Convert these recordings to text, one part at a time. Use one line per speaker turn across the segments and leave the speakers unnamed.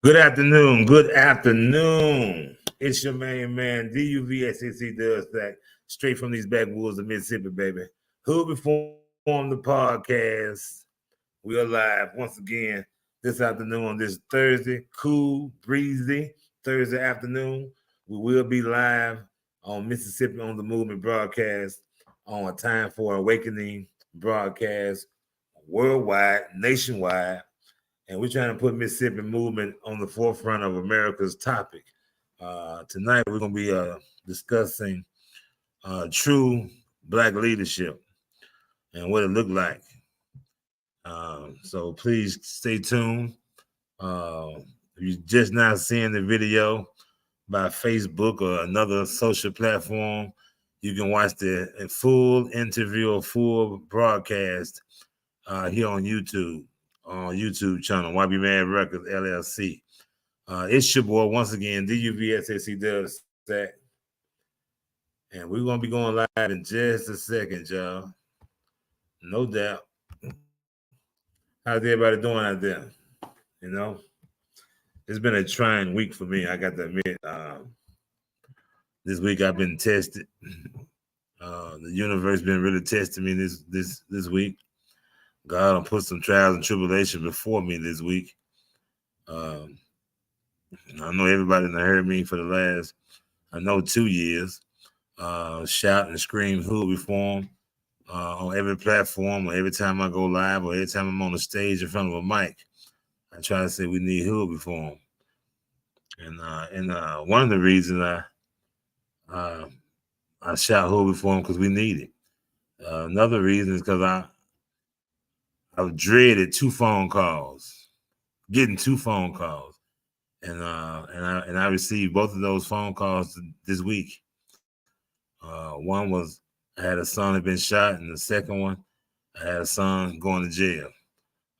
Good afternoon. Good afternoon. It's your main man, DuvSac DuvSac, straight from these backwoods of Mississippi, baby. Who before the podcast? We are live once again this afternoon on this Thursday, cool, breezy Thursday afternoon. We will be live on Mississippi on the Movement broadcast on a Time for Awakening broadcast worldwide, nationwide. And we're trying to put Mississippi movement on the forefront of America's topic. Tonight, we're going to be discussing true Black leadership and what it looked like. So please stay tuned. If you're just now seeing the video by Facebook or another social platform, you can watch the full interview or full broadcast here on YouTube channel, YB Mad Records LLC. It's your boy once again, DuvSac DuvSac, and we're gonna be going live in just a second, y'all. No doubt. How's everybody doing out there? You know, it's been a trying week for me. I got to admit. This week I've been tested. The universe been really testing me this week. God will put some trials and tribulations before me this week. I know everybody that heard me for the last, 2 years, shout and scream Hood Reform on every platform, or every time I go live, or every time I'm on the stage in front of a mic. I try to say we need Hood Reform. And one of the reasons I shout Hood Reform because we need it. Another reason is because I've dreaded getting two phone calls. And I received both of those phone calls this week. One was I had a son that had been shot, and the second one I had a son going to jail.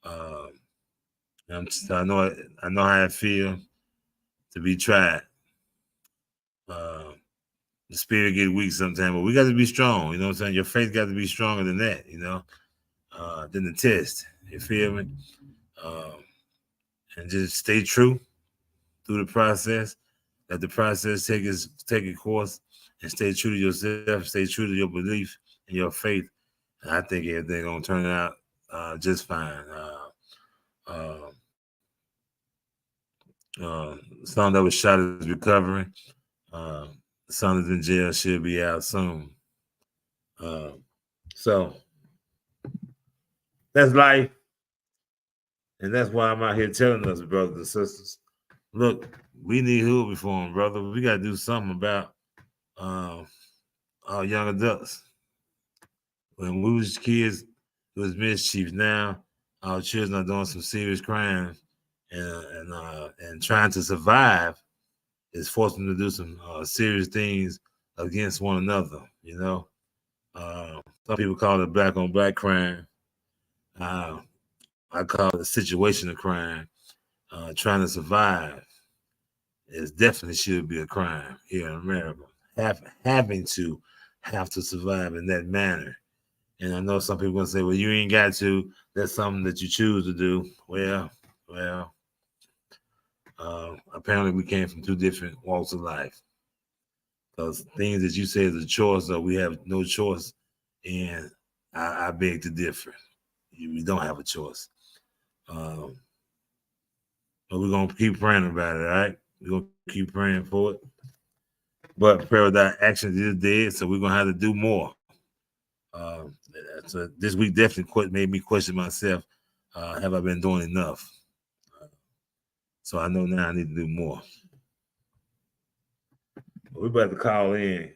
I know how it feels to be tried. The spirit get weak sometimes, but we got to be strong. You know what I'm saying? Your faith got to be stronger than that. Than the test. You feel me? And just stay true through the process. Let the process take its course, and stay true to yourself. Stay true to your belief and your faith. And I think everything gonna turn out just fine. Son that was shot is recovering. Son is in jail, should be out soon. So that's life, and that's why I'm out here telling us, brothers and sisters, look, we need Hood Reform, brother. We got to do something about our young adults. When we was kids, it was mischief. Now our children are doing some serious crimes, and trying to survive is forcing them to do some serious things against one another. Some people call it black on black crime. I call it a situation of crime. Trying to survive is definitely should be a crime here in America. Having to survive in that manner. And I know some people gonna say, well, you ain't got to. That's something that you choose to do. Well, apparently we came from two different walks of life. Because things that you say is a choice, or we have no choice, and I beg to differ. We don't have a choice. But we're gonna keep praying about it, all right? We're gonna keep praying for it. But prayer without action is dead, so we're gonna have to do more. So this week definitely made me question myself. Have I been doing enough? So I know now I need to do more. We're about to call in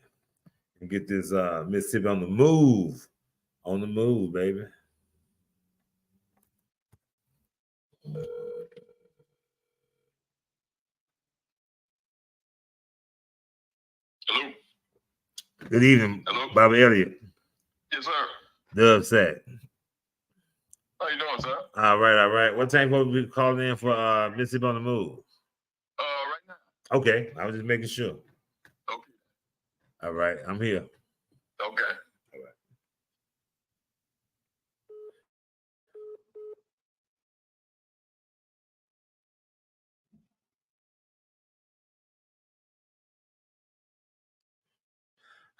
and get this Mississippi on the move. On the move, baby.
Hello.
Good evening,
Hello.
Bobby Elliott.
Yes, sir.
DuvSac.
How you doing, sir?
All right. What time will we be calling in for Mississippi on the move?
Right now.
Okay, I was just making sure.
Okay.
All right, I'm here.
Okay.
All right.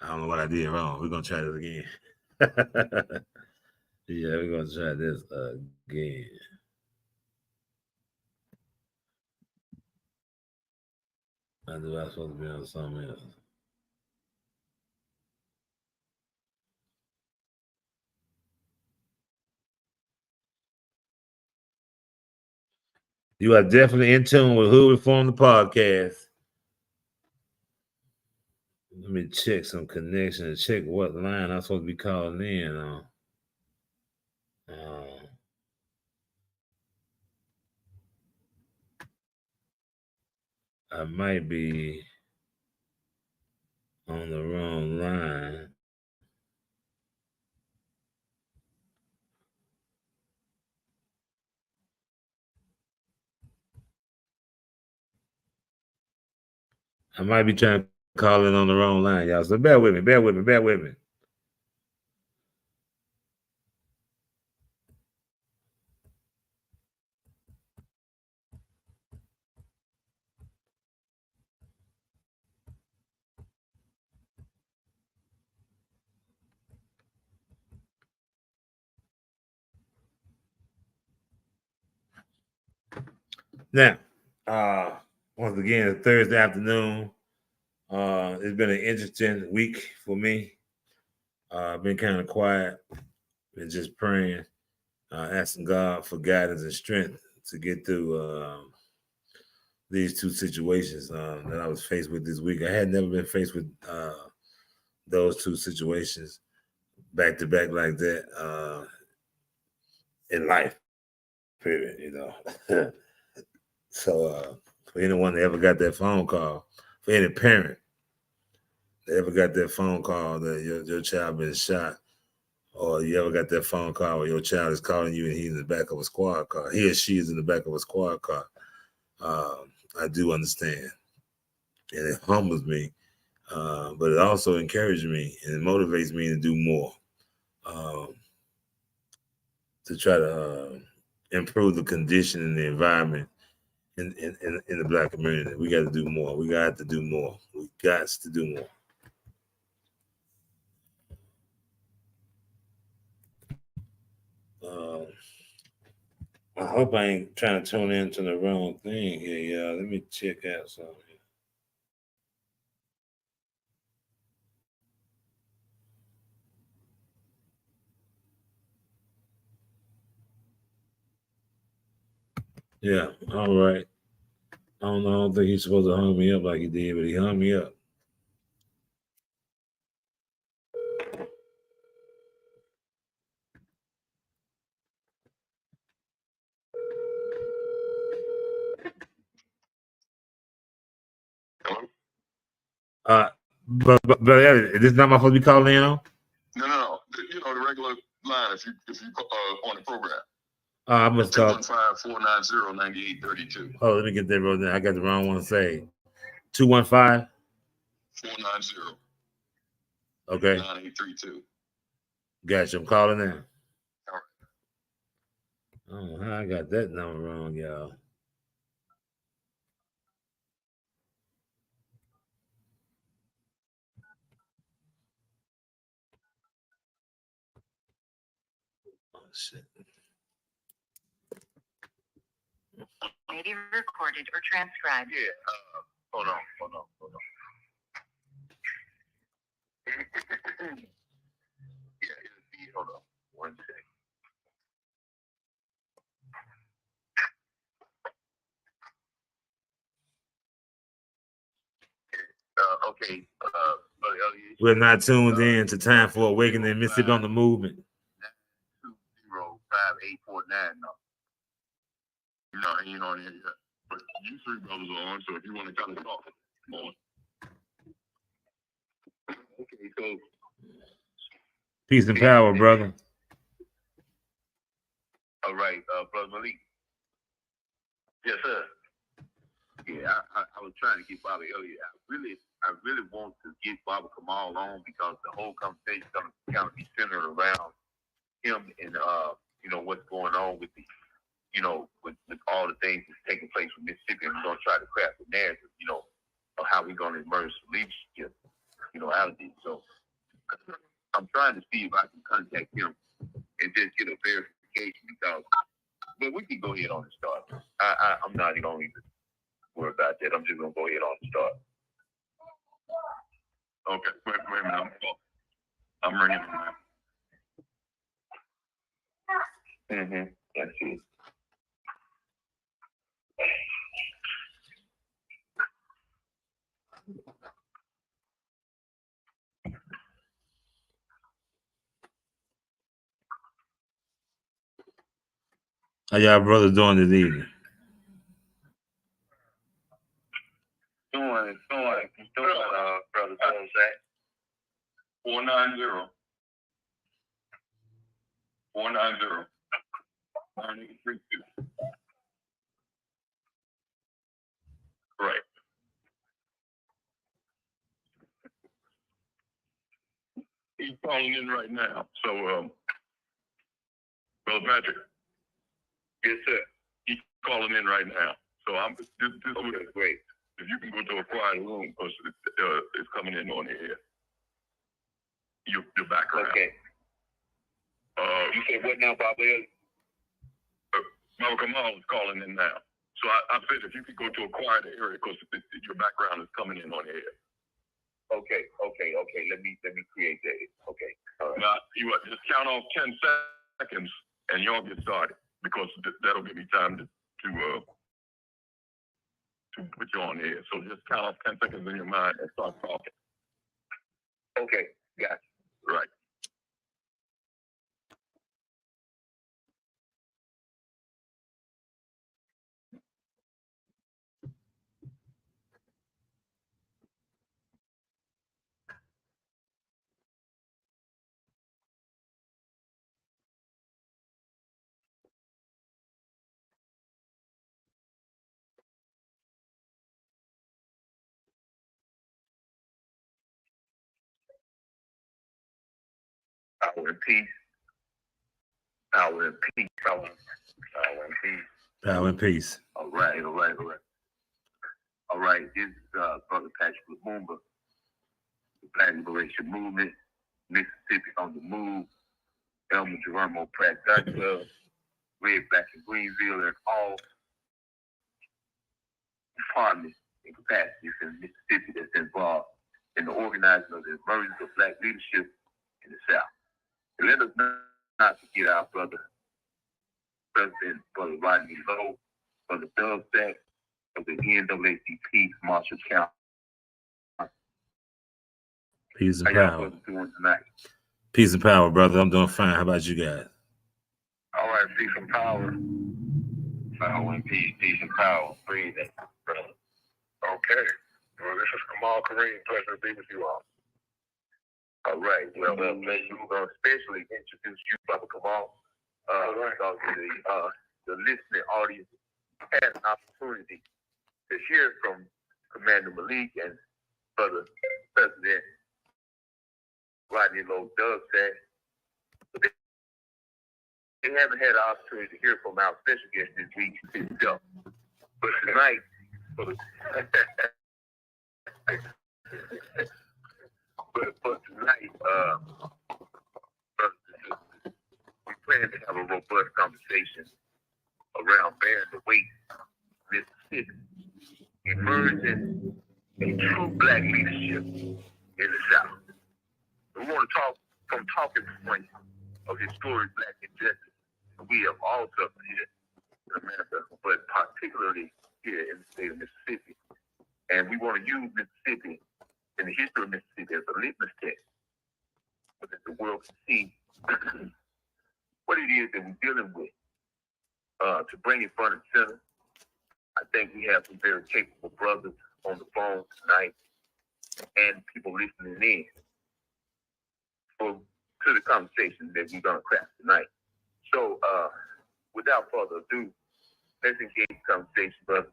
I don't know what I did wrong. We're gonna try this again. Yeah, we're gonna try this again. I knew I was supposed to be on something else. You are definitely in tune with Who Reformed the Podcast. Let me check some connection and check what line I'm supposed to be calling in on. I might be on the wrong line. I might be trying to call in on the wrong line, y'all. So bear with me. Now, once again, Thursday afternoon. It's been an interesting week for me. I've been kind of quiet, been just praying, asking God for guidance and strength to get through these two situations that I was faced with this week. I had never been faced with those two situations back to back like that in life, period, you know. So for anyone that ever got that phone call, for any parent that ever got that phone call that your child been shot, or you ever got that phone call where your child is calling you and he's in the back of a squad car, he or she is in the back of a squad car, I do understand. And it humbles me, but it also encourages me and it motivates me to do more, to try to improve the condition and the environment in the Black community. We got to do more. We got to do more. We got to do more. I hope I ain't trying to tune into the wrong thing here, y'all. Let me check out something. Yeah, all right. I don't think he's supposed to hung me up like he did, but he hung me up.
Hello?
But this is not my supposed to be calling in on?
No. You know, the regular line if you on the program.
I must call
215-490-9832.
Oh, let me get that wrote down. I got the wrong one to say. 215
490.
Okay.
9832.
Gotcha. I'm calling now.
All right.
I don't know how I got that number wrong, y'all. Oh, shit.
May be recorded or transcribed. Yeah. Hold on. Yeah, hold on. 1 second. Okay.
We're not tuned in to Time for Awakening, Mystic on the Movement.
205-849. You know, yeah. But you three brothers are on, so if you want to kind of talk, come on. Okay, so.
Peace and power, brother.
All right, Brother Malik. Yes, sir. Yeah, I was trying to get Bobby earlier. I really want to get Baba Kamal on because the whole conversation is going to kind of be centered around him and you know what's going on with the with all the things that's taking place with Mississippi. And we're going to try to craft a narrative, of how we're going to emerge from leadership. allergies. So I'm trying to see if I can contact him and just get a verification because. But we can go ahead on and start. I'm not even going to worry about that. I'm just going to go ahead on and start. Okay, wait a minute. I'm ringing him now. Let's see.
How y'all brothers doing this evening?
Doing, brother DuvSac. 490. 490. 9832. Right. He's calling in right now. So, Brother Patrick. Yes, sir. He's calling in right now. So this okay, great. If you can go to a quiet room because it's coming in on the air. Your background. Okay. You said what now, Bobby? Mama Kamal is calling in now. So I said if you could go to a quiet area because your background is coming in on the air. Okay. Let me create that. Okay. All right. Now just count off 10 seconds and y'all get started because that'll give me time to put you on the air. So just count off 10 seconds in your mind and start talking. Okay. Gotcha. Right. Power and peace. Power and peace. Power and peace.
Power and peace.
All right. All right. This is Brother Patrick Lumumba, the Black Liberation Movement, Mississippi on the Move, Elmer Geronimo Pratt Club, Red, Black, and Greenville, and all departments and capacities in Mississippi that's involved in the organizing of the emergence of Black leadership in the South. And let us not forget our brother, President Brother Rodney Lowe, Brother DuvSac of the NAACP Marshall County.
Peace and
How y'all
power.
brothers doing tonight?
Peace and power, brother. I'm doing fine. How about you guys?
All right, peace and power. Power and peace, peace and power. Breathe it, brother. Okay. Well, this is Kamal Kareem. Pleasure to be with you all. All right. Well, pleasure. We're going to especially introduce you, Brother Kamal. Because the listening audience had an opportunity to hear from Commander Malik and Brother President Rodney Lowe DuvSac. They haven't had an opportunity to hear from our special guest this week himself. But tonight, but tonight, we plan to have a robust conversation around bearing the weight of Mississippi, emerging a true Black leadership in the South. We want to talk from talking points of historic Black injustice we have all suffered here in America, but particularly here in the state of Mississippi. And we want to use Mississippi and the history of Mississippi as a litmus test so that the world can see what it is that we're dealing with. To bring it front and center, I think we have some very capable brothers on the phone tonight and people listening in to the conversation that we're going to craft tonight. So, without further ado, let's engage the conversation, brother.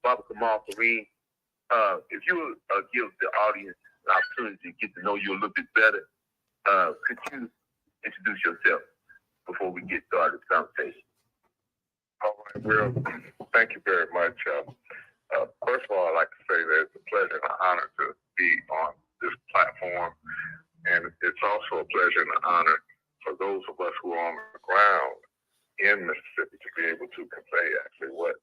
Baba Kamal Kareem, if you would give the audience an opportunity to get to know you a little bit better, could you introduce yourself before we get started with the conversation?
All right, well, thank you very much.
First of all, I'd like to say that it's a pleasure and an honor to be on this platform. And it's also a pleasure and an honor for those of us who are on the ground in Mississippi to be able to convey actually what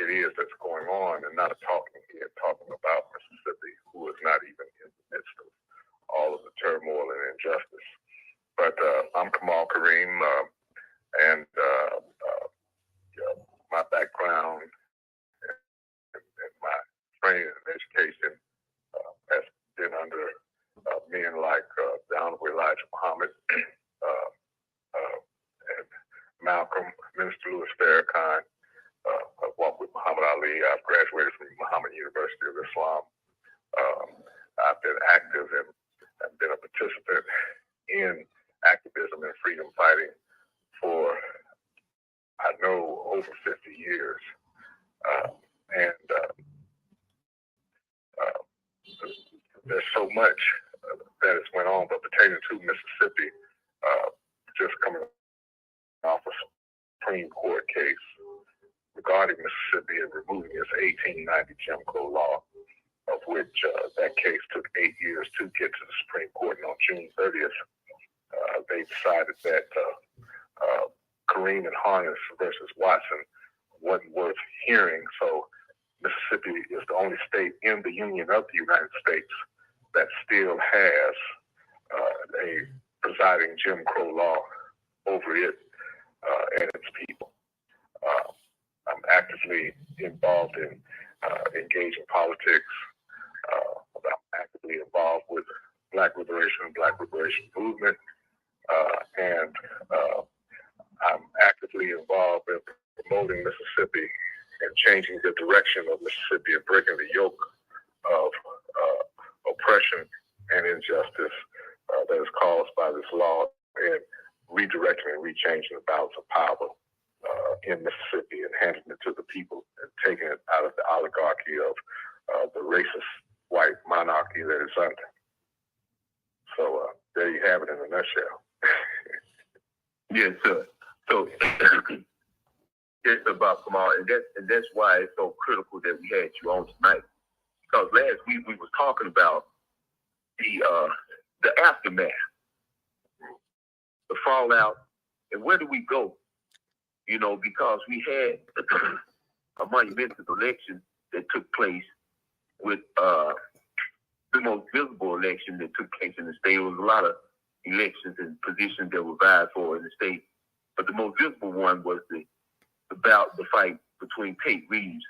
it is that's going on and not a talking head talking about Mississippi, who is not even in the midst of all of the turmoil and injustice. But I'm Kamal Kareem, and my background and my training and education has been under men like the Honorable Elijah Muhammad and Malcolm, Minister Louis Farrakhan. I've walked with Muhammad Ali. I've graduated from Muhammad University of Islam. I've been active and been a participant in activism and freedom fighting for, I know, over 50 years. There's so much that has went on, but pertaining to Mississippi, just coming off a Supreme Court case regarding Mississippi and removing its 1890 Jim Crow law, of which that case took 8 years to get to the Supreme Court. And on June 30th, they decided that Kareem and Harness versus Watson wasn't worth hearing. So Mississippi is the only state in the Union of the United States that still has a presiding Jim Crow law over it and its people. I'm actively involved in engaging politics. I'm actively involved with Black Liberation Movement, and I'm actively involved in promoting Mississippi and changing the direction of Mississippi and breaking the yoke of oppression and injustice that is caused by this law, and redirecting and rechanging the balance of power in Mississippi and handing it to the people and taking it out of the oligarchy of the racist white monarchy that it's under. So there you have it in a nutshell.
Yes, sir. So it's about Kamal, and that's why it's so critical that we had you on tonight. Because last week we was talking about the aftermath, the fallout, and where do we go? You know, because we had a monumental election that took place with the most visible election that took place in the state. There was a lot of elections and positions that were vied for in the state, but the most visible one was the fight between Tate Reeves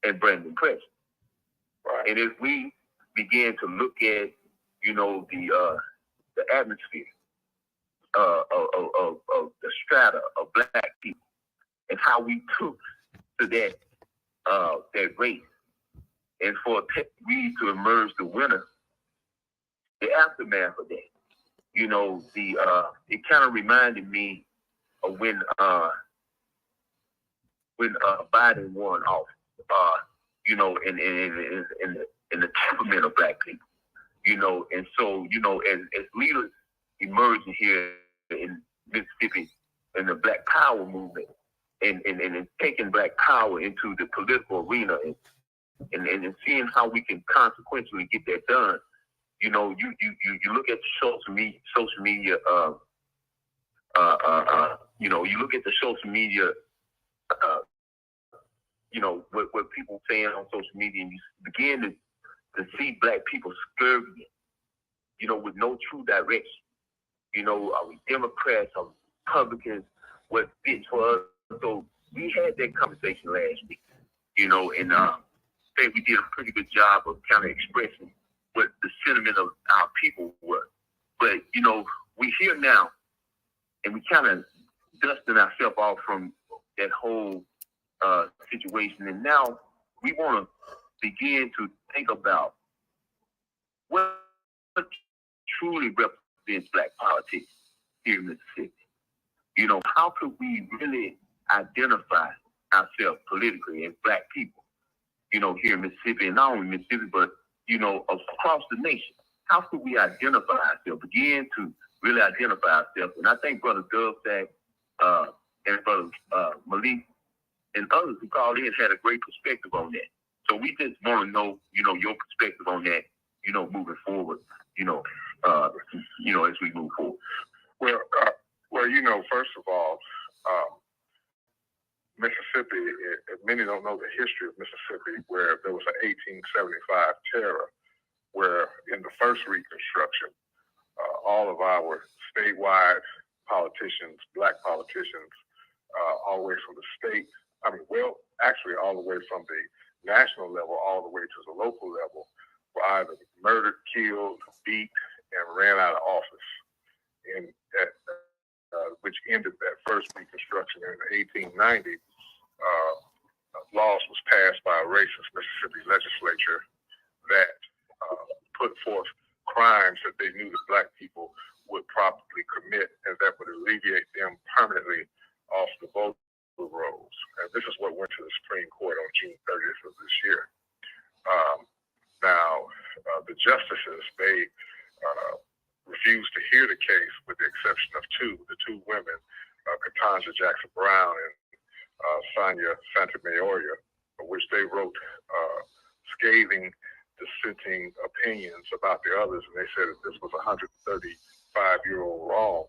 and Brandon Preston. Right. And as we began to look at, you know, the atmosphere of the strata of Black people and how we took to that race, and for Tate Reeves to emerge the winner, the aftermath of that, you know, it kind of reminded me of when Biden won off, you know, in the temperament of Black people, you know, and so, you know, as leaders emerging here in Mississippi in the Black Power movement and taking Black Power into the political arena and seeing how we can consequentially get that done. You know, you look at the social media, you know, you look at the social media, you know, what people saying on social media, and you begin to see Black people scurrying, you know, with no true direction. You know, are we Democrats, are we Republicans, what fits for us? So we had that conversation last week, you know, and I think we did a pretty good job of kind of expressing what the sentiment of our people were. But, you know, we're here now, and we kind of dusting ourselves off from that whole situation. And now we want to begin to think about what truly represents Black politics here in Mississippi. You know, how could we really identify ourselves politically as Black people, you know, here in Mississippi, and not only Mississippi, but, you know, across the nation? How could we identify ourselves, begin to really identify ourselves? And I think Brother DuvSac and Brother Malik and others who called in had a great perspective on that. So we just want to know, your perspective on that, moving forward, as we move forward.
Well, first of all, Mississippi, many don't know the history of Mississippi, where there was an 1875 terror, where in the first Reconstruction, all of our statewide politicians, black politicians, all the way from the state, actually all the way from the national level all the way to the local level, were either murdered, killed, beat, and ran out of office. Which ended that first Reconstruction in 1890. Laws was passed by a racist Mississippi legislature that put forth crimes that they knew that black people would probably commit, and that would alleviate them permanently off the voter rolls. And this is what went to the Supreme Court on June 30th of this year. The justices, they refused to hear the case with the exception of the two women, Ketanji Jackson Brown and Sonia Santamaria, which they wrote scathing, dissenting opinions about the others, and they said that this was a 135-year-old wrong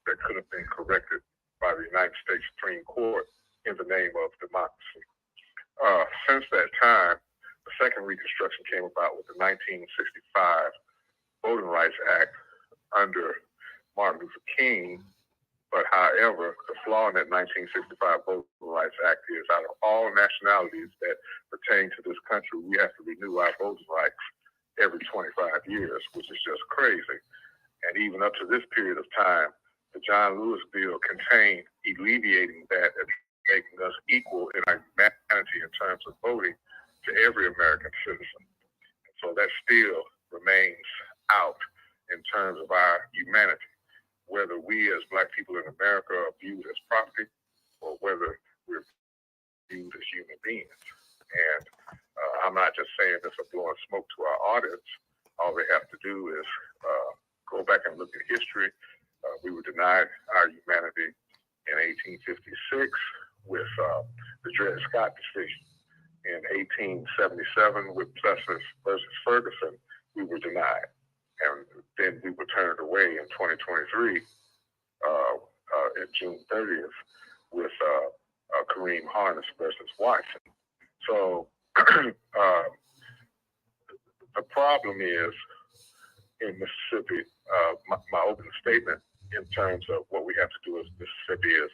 that could have been corrected by the United States Supreme Court in the name of democracy. Since that time, the second Reconstruction came about with the 1965 Voting Rights Act under Martin Luther King. But however, the flaw in that 1965 Voting Rights Act is out of all nationalities that pertain to this country, we have to renew our voting rights every 25 years, which is just crazy. And even up to this period of time, the John Lewis bill contained alleviating that and making us equal in our humanity in terms of voting to every American citizen. And so that still remains out in terms of our humanity, whether we as black people in America are viewed as property or whether we're viewed as human beings. And I'm not just saying this or blowing smoke to our audience. All they have to do is go back and look at history. We were denied our humanity in 1856 with the Dred Scott decision. In 1877 with Plessy versus Ferguson, we were denied. And then we were turned away in 2023, at June 30th, with Kareem Harness versus Watson. So the problem is in Mississippi, my opening statement in terms of what we have to do as Mississippi is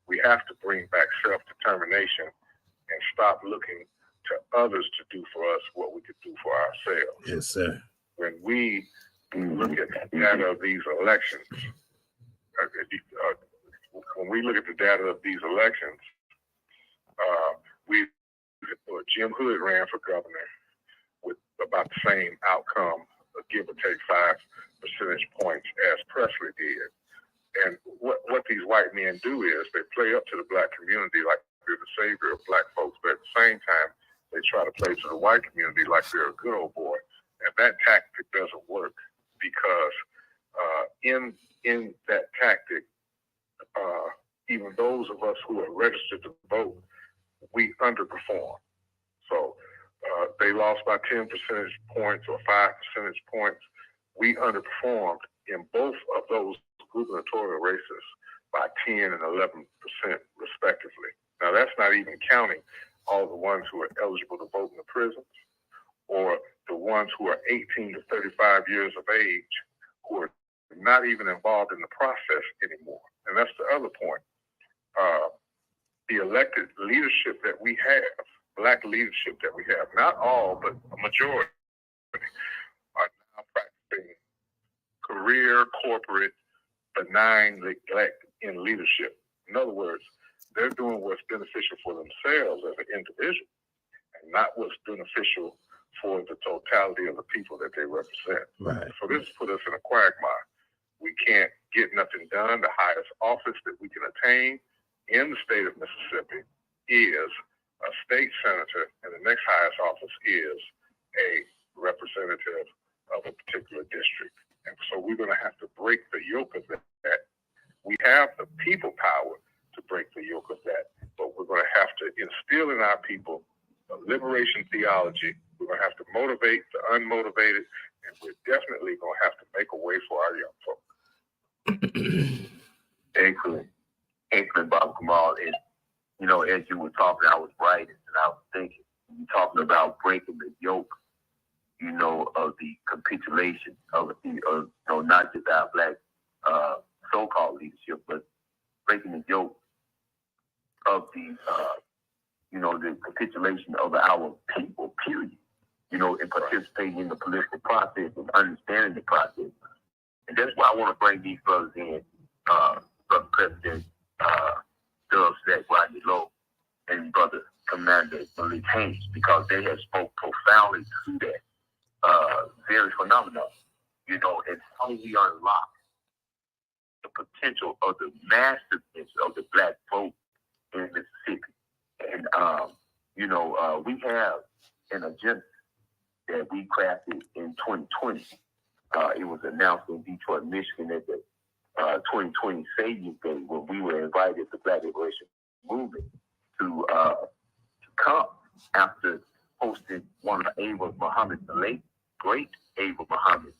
we have to bring back self-determination and stop looking to others to do for us what we could do for ourselves.
Yes, sir.
When we look at the data of these elections, Jim Hood ran for governor with about the same outcome, give or take 5 percentage points, as Presley did. And what these white men do is they play up to the black community like they're the savior of black folks, but at the same time, they try to play to the white community like they're a good old boy. And that tactic doesn't work because in that tactic, even those of us who are registered to vote, we underperform. So they lost by 10 percentage points or 5 percentage points. We underperformed in both of those gubernatorial races by 10 and 11% respectively. Now that's not even counting all the ones who are eligible to vote in the prisons or the ones who are 18 to 35 years of age who are not even involved in the process anymore. And that's the other point. The elected leadership that we have, black leadership that we have, not all, but a majority, are now practicing career, corporate, benign neglect in leadership. In other words, they're doing what's beneficial for themselves as an individual and not what's beneficial for the totality of the people that they represent.
Right.
So this put us in a quagmire. We can't get nothing done. The highest office that we can attain in the state of Mississippi is a state senator, and the next highest office is a representative of a particular district. And so we're going to have to break the yoke of that. We have the people power to break the yoke of that, but we're going to have to instill in our people a liberation theology. We're going to have to motivate the unmotivated, and we're definitely going to have to make a way for our young folks.
Excellent. Excellent, Bob Kamal. And, you know, as you were talking, I was writing and I was thinking, you're talking about breaking the yoke, you know, of the capitulation of you know, not just our black so-called leadership, but breaking the yoke of the, you know, the capitulation of our people, period, you know, and participating in the political process and understanding the process. And that's why I want to bring these brothers in, Brother President DuvSac, Rodney Lowe, and Brother Commander Malik Haynes, because they have spoke profoundly to that very phenomenon, you know, and how we unlock the potential of the massiveness of the black vote in Mississippi. And, you know, we have an agenda that we crafted in 2020. It was announced in Detroit, Michigan at the 2020 Savings Day, when we were invited, the Black Liberation Movement, to come after hosting one of Ava Muhammad, the late, great Ava Muhammad.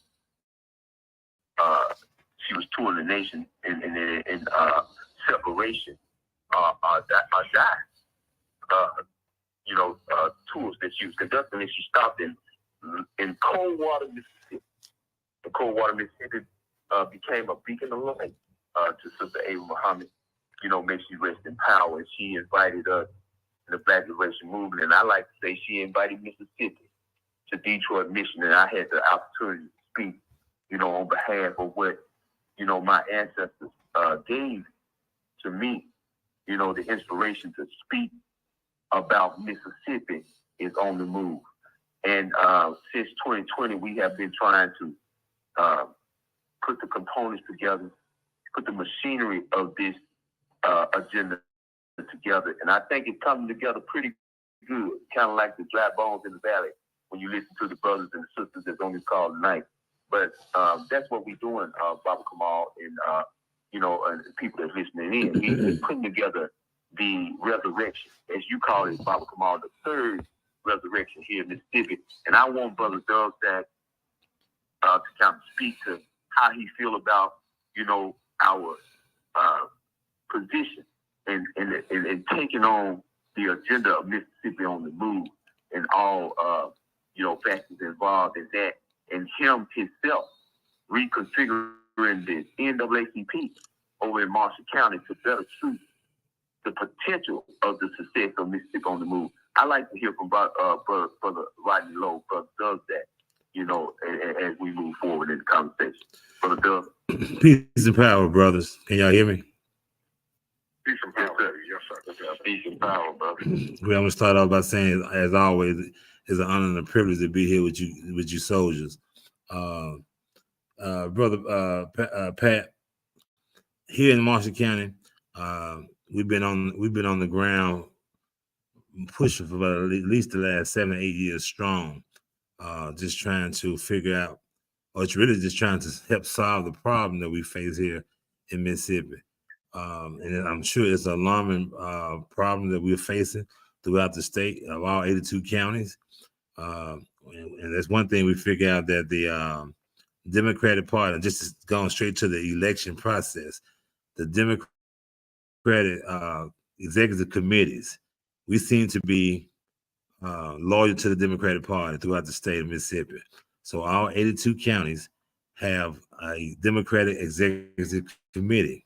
She was touring the nation in separation, you know, tours that she was conducting, and she stopped in Coldwater, Mississippi. The Coldwater, Mississippi became a beacon of light to Sister Ava Muhammad. You know, may she rest in power. And she invited us in the Black Liberation Movement. And I like to say she invited Mississippi to Detroit, Michigan. And I had the opportunity to speak, you know, on behalf of what, you know, my ancestors gave to me, you know, the inspiration to speak about Mississippi is on the move. And since 2020, we have been trying to put the components together, put the machinery of this agenda together. And I think it's coming together pretty good, kind of like the dry bones in the valley when you listen to the brothers and the sisters that's on this call tonight. But that's what we're doing, Baba Kamal, and, you know, and people that's listening in. We're putting together the resurrection, as you call it, Baba Kamal, the third resurrection here in Mississippi. And I want Brother DuvSac to kind of speak to how he feel about, you know, our position and taking on the agenda of Mississippi on the move and all, you know, factors involved in that, and him himself reconfiguring the NAACP over in Marshall County to better suit the potential of the success of Mississippi on the move. I like to hear from Brother Rodney Lowe, Brother DuvSac, you know, as we move forward in the conversation. Brother Dove.
Peace and power, brothers. Can y'all hear me?
Peace and power. Yes, sir.
Peace and power, brother.
Well, I'm gonna start off by saying, as always, it's an honor and a privilege to be here with you soldiers. Brother Pat, here in Marshall County, we've been on the ground pushing for about at least the last 7 or 8 years strong, just trying to figure out, or it's really just trying to help solve the problem that we face here in Mississippi. And I'm sure it's an alarming problem that we're facing throughout the state of all 82 counties. And that's one thing we figure out, that the Democratic Party, just going straight to the election process, the Democratic executive committees, we seem to be loyal to the Democratic Party throughout the state of Mississippi. So all 82 counties have a Democratic executive committee.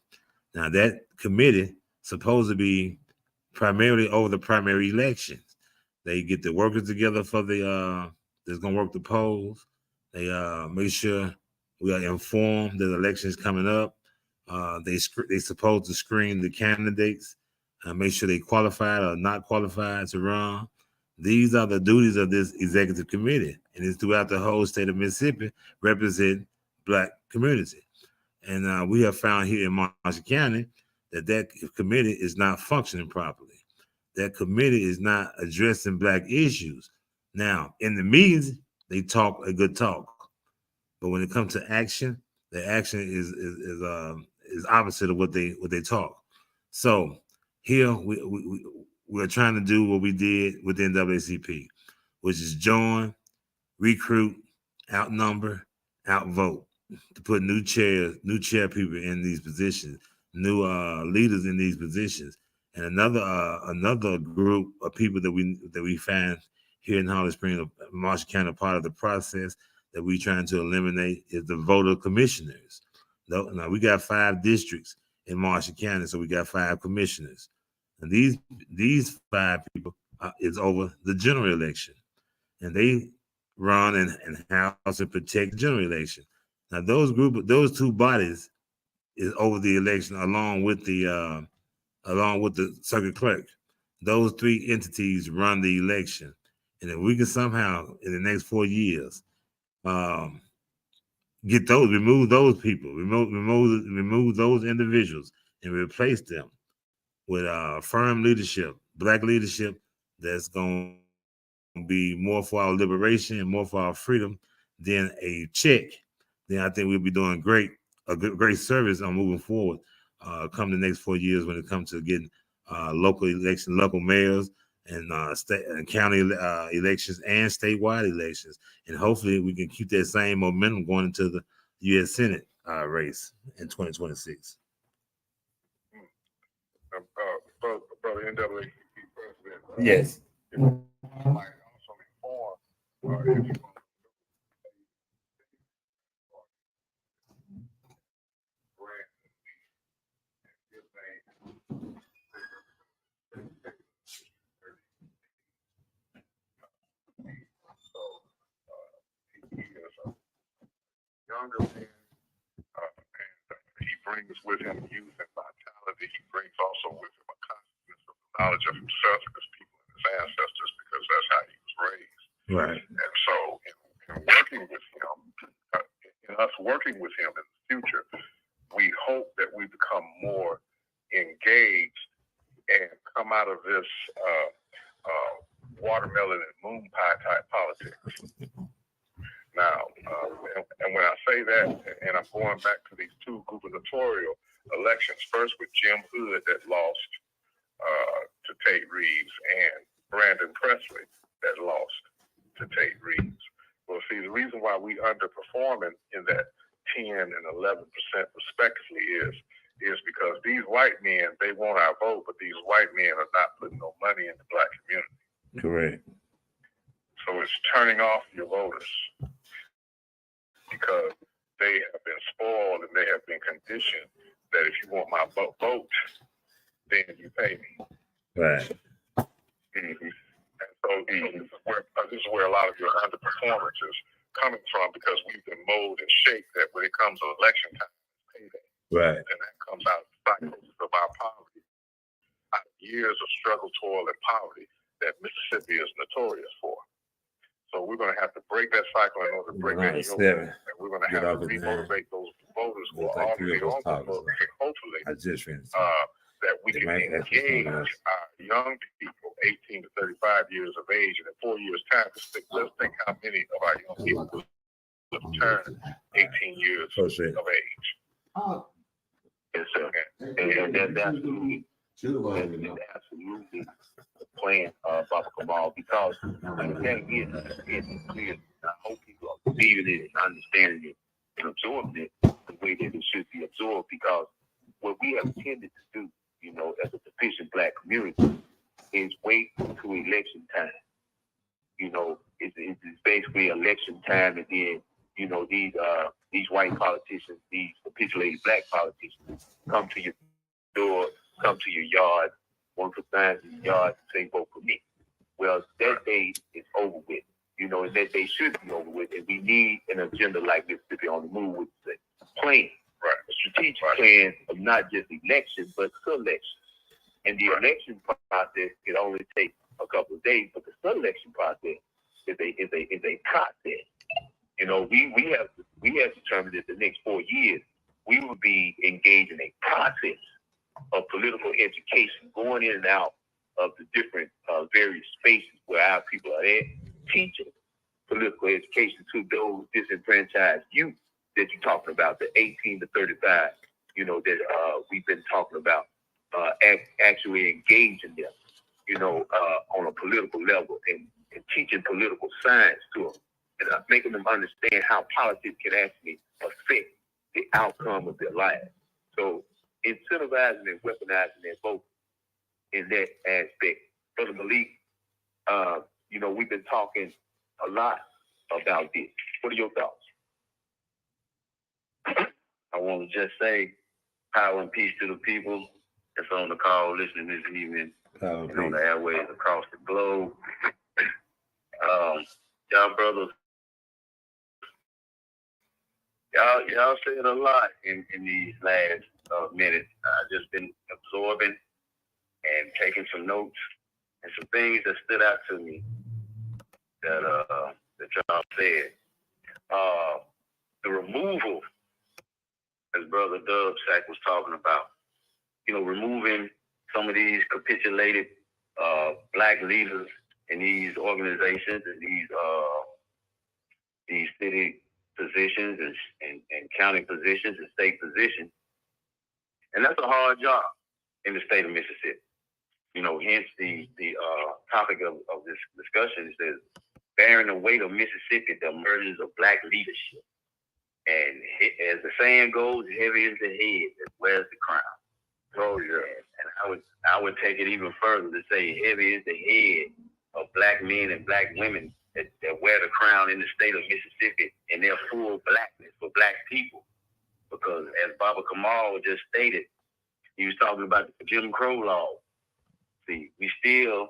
Now that committee supposed to be primarily over the primary elections. They get the workers together for the that's gonna work the polls. They make sure we are informed that the election is coming up. They supposed to screen the candidates, make sure they qualified or not qualified to run. These are the duties of this executive committee, and it's throughout the whole state of Mississippi, represent Black community. And we have found here in Marshall County that committee is not functioning properly. That committee is not addressing Black issues. Now, in the meetings, they talk a good talk, but when it comes to action, the action is opposite of what they talk. So here we're trying to do what we did within NAACP, which is join, recruit, outnumber, outvote, to put new chair people in these positions, new leaders in these positions. And another group of people that we find here in Holly Springs, Marshall County, part of the process that we trying to eliminate is the voter commissioners. Now we got 5 districts in Marshall County, so we got 5 commissioners. And these 5 people is over the general election, and they run and house and protect the general election. Now those 2 bodies is over the election along with the circuit clerk. Those 3 entities run the election, and if we can somehow in the next 4 years remove those people, remove those individuals, and replace them with firm leadership, Black leadership that's going to be more for our liberation and more for our freedom than a check, then I think we'll be doing great service on moving forward come the next 4 years when it comes to getting local elections, local mayors, and state and county elections and statewide elections. And hopefully we can keep that same momentum going into the U.S. Senate race in 2026.
Brother NAACP president.
Yes.
I might also inform if you younger man, and he brings with him youth and vitality. He brings also with him a consciousness of the knowledge of himself and his people and his ancestors, because that's how he was raised.
Right.
And so, in working with him, in us working with him in the future, we hope that we become more engaged and come out of this watermelon and moon pie type politics. Now, and when I say that, and I'm going back to these 2 gubernatorial elections, first with Jim Hood that lost to Tate Reeves, and Brandon Presley that lost to Tate Reeves. Well, see, the reason why we underperforming in that 10 and 11% respectively is because these white men, they want our vote, but these white men are not putting no money in the Black community.
Correct.
So it's turning off your voters, because they have been spoiled and they have been conditioned that if you want my vote, then you pay me.
Right.
Mm-hmm. And so this is where a lot of your underperformance is coming from, because we've been molded and shaped that when it comes to election time, it's payday.
Right.
And that comes out of the cycles of our poverty, out of years of struggle, toil, and poverty that Mississippi is notorious for. So we're going to have to break that cycle in order to break that yoke. And we're going to have to remotivate those voters who are already on the book, and hopefully that we can engage our young people, 18 to 35 years of age, and in 4 years' time, let's think how many of our young people will turn 18 years of age.
Yes, sir. And that's absolutely the plan, Baba Kamal, because again, it's clear. I hope people are believing it and understanding it and absorbing it the way that it should be absorbed, because what we have tended to do, as a deficient Black community, is wait until election time. It's basically election time, and then these white politicians, these capitulated Black politicians, come to your door, come to your yard, want to sign in your yard and say, vote for me. Well, that day is over with. And that day should be over with, and we need an agenda like Mississippi on the Move, with a plan, right? A strategic plan of not just elections, but selection. And the election process can only take a couple of days, but the selection process is a process. We have determined that the next 4 years we will be engaged in a process of political education, going in and out of the different various spaces where our people are at, teaching political education to those disenfranchised youth that you're talking about, the 18 to 35, that we've been talking about, actually engaging them on a political level and teaching political science to them and making them understand how politics can actually affect the outcome of their lives. So incentivizing and weaponizing their vote in that aspect. Brother Malik, we've been talking a lot about this. What are your thoughts?
I want to just say power and peace to the people that's on the call listening this evening and on the airways across the globe. Y'all brothers, y'all said a lot in these last minutes. I've just been absorbing and taking some notes and some things that stood out to me that y'all said. The removal, as Brother DuvSac was talking about, removing some of these capitulated black leaders in these organizations and these city positions and county positions and state positions. And that's a hard job in the state of Mississippi. Hence the topic of this discussion is bearing the weight of Mississippi, the emergence of black leadership. And as the saying goes, heavy is the head that wears the crown. Oh yeah. And I would take it even further to say heavy is the head of black men and black women that wear the crown in the state of Mississippi in their full blackness for black people. Because as Baba Kamal just stated, he was talking about the Jim Crow law. See, we still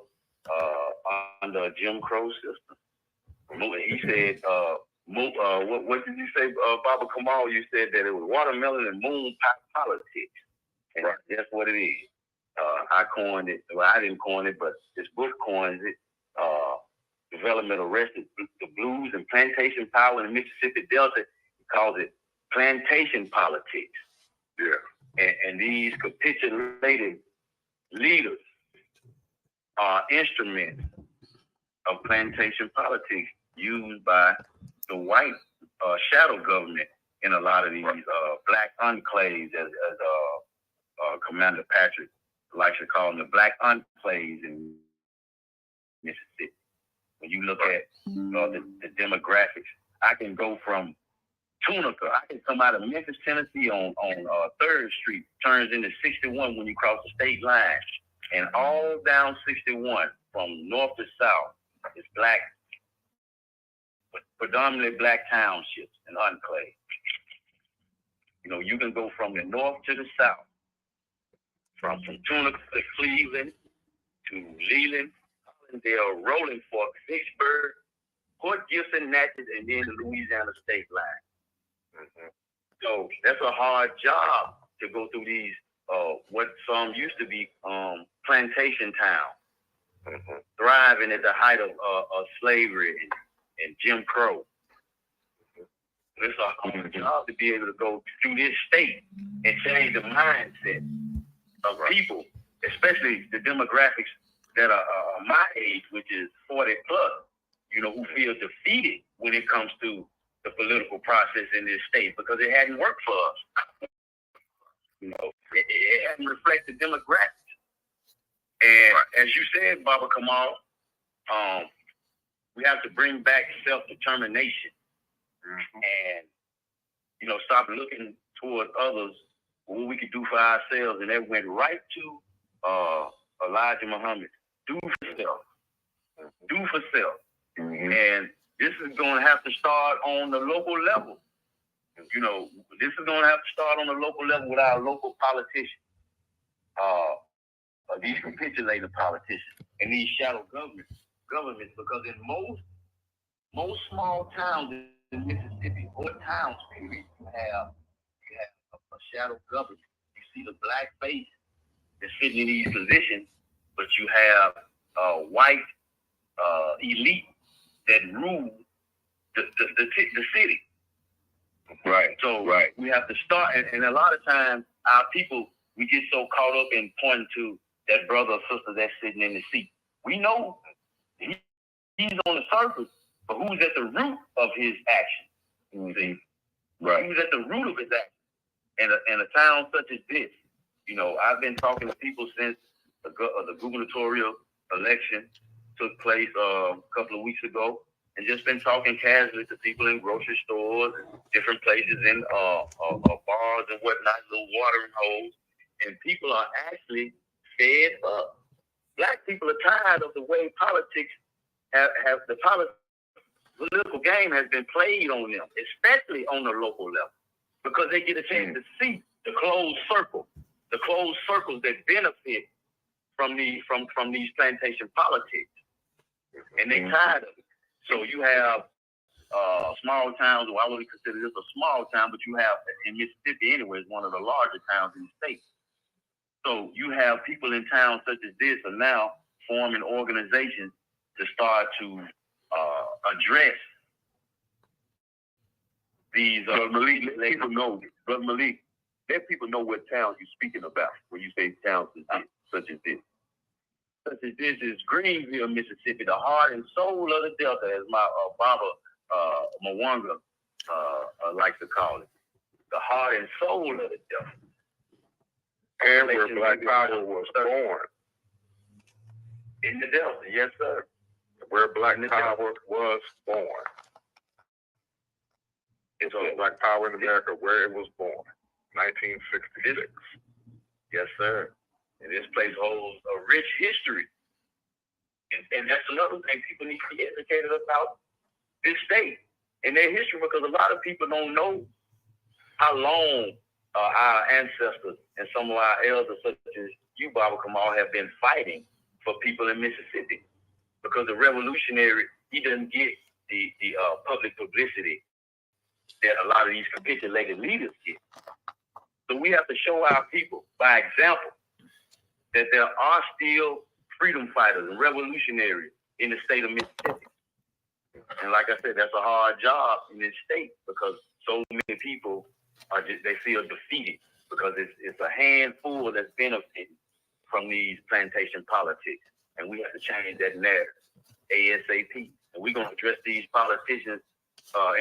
under a Jim Crow system. He said, what did you say, Baba Kamal? You said that it was watermelon and moon pie politics. And that's what it is. I coined it. Well, I didn't coin it, but this book coins it. Development arrested the blues and plantation power in the Mississippi Delta. He calls it plantation politics. Yeah. And these capitulated leaders are instruments of plantation politics used by the white shadow government in a lot of these black enclaves, as Commander Patrick likes to call them, the black enclaves in Mississippi. When you look at the demographics, I can go from Tunica. I can come out of Memphis, Tennessee on 3rd Street, turns into 61 when you cross the state line. And all down 61 from north to south is black, predominantly black townships and enclaves. You can go from the north to the south, from Tunica to Cleveland to Leland, Hollandale, Rolling Fork, Vicksburg, Port Gibson, Natchez, and then the Louisiana state line. Mm-hmm. So that's a hard job to go through these, what some used to be plantation towns, thriving at the height of slavery and Jim Crow. It's a hard job to be able to go through this state and change the mindset of people, especially the demographics that are my age, which is 40 plus, who feel defeated when it comes to the political process in this state because it hadn't worked for us. It hadn't reflected demographics. And as you said, Baba Kamal, we have to bring back self-determination and, stop looking toward others, what we could do for ourselves. And that went right to Elijah Muhammad. Do for self. Do for self. Mm-hmm. And this is going to have to start on the local level. This is going to have to start on the local level with our local politicians, these capitulated politicians, and these shadow governments. Because in most small towns in Mississippi, or towns, period, you have a shadow government. You see the black face that's sitting in these positions, but you have a white elite that rule the city. Right. So we have to start, and a lot of times our people, we get so caught up in pointing to that brother or sister that's sitting in the seat. We know he's on the surface, but who's at the root of his action? See? Right. Who's at the root of his action? In a town such as this, I've been talking to people since the gubernatorial
election took place a couple of weeks ago, and just been talking casually to people in grocery stores and different places in bars and whatnot, little watering holes, and people are actually fed up. Black people are tired of the way politics have the political game has been played on them, especially on the local level, because they get a chance to see the closed circles that benefit from these plantation politics, and they tired of it. So you have small towns, or I wouldn't consider this a small town, but you have in Mississippi anyway, it's one of the larger towns in the state. So you have people in towns such as this are now forming organizations to start to address these.
Malik, let people know, Brother Malik, let people know what towns you're speaking about when you say towns such as this.
Such as this is Greenville, Mississippi, the heart and soul of the Delta, as my Baba Mwanga likes to call it. The heart and soul of the Delta.
And where Black Power was born.
In the Delta, yes, sir.
Where Black Power was born. It's Black Power in America, where it was born. 1966.
Yes, sir. And this place holds a rich history. And that's another thing people need to be educated about this state and their history, because a lot of people don't know how long our ancestors and some of our elders, such as you, Baba Kamal, have been fighting for people in Mississippi. Because the revolutionary, he doesn't get the public publicity that a lot of these capitulated leaders get. So we have to show our people by example that there are still freedom fighters and revolutionaries in the state of Mississippi. And like I said, that's a hard job in this state, because so many people they feel defeated, because it's a handful that's benefiting from these plantation politics. And we have to change that narrative ASAP. And we're going to address these politicians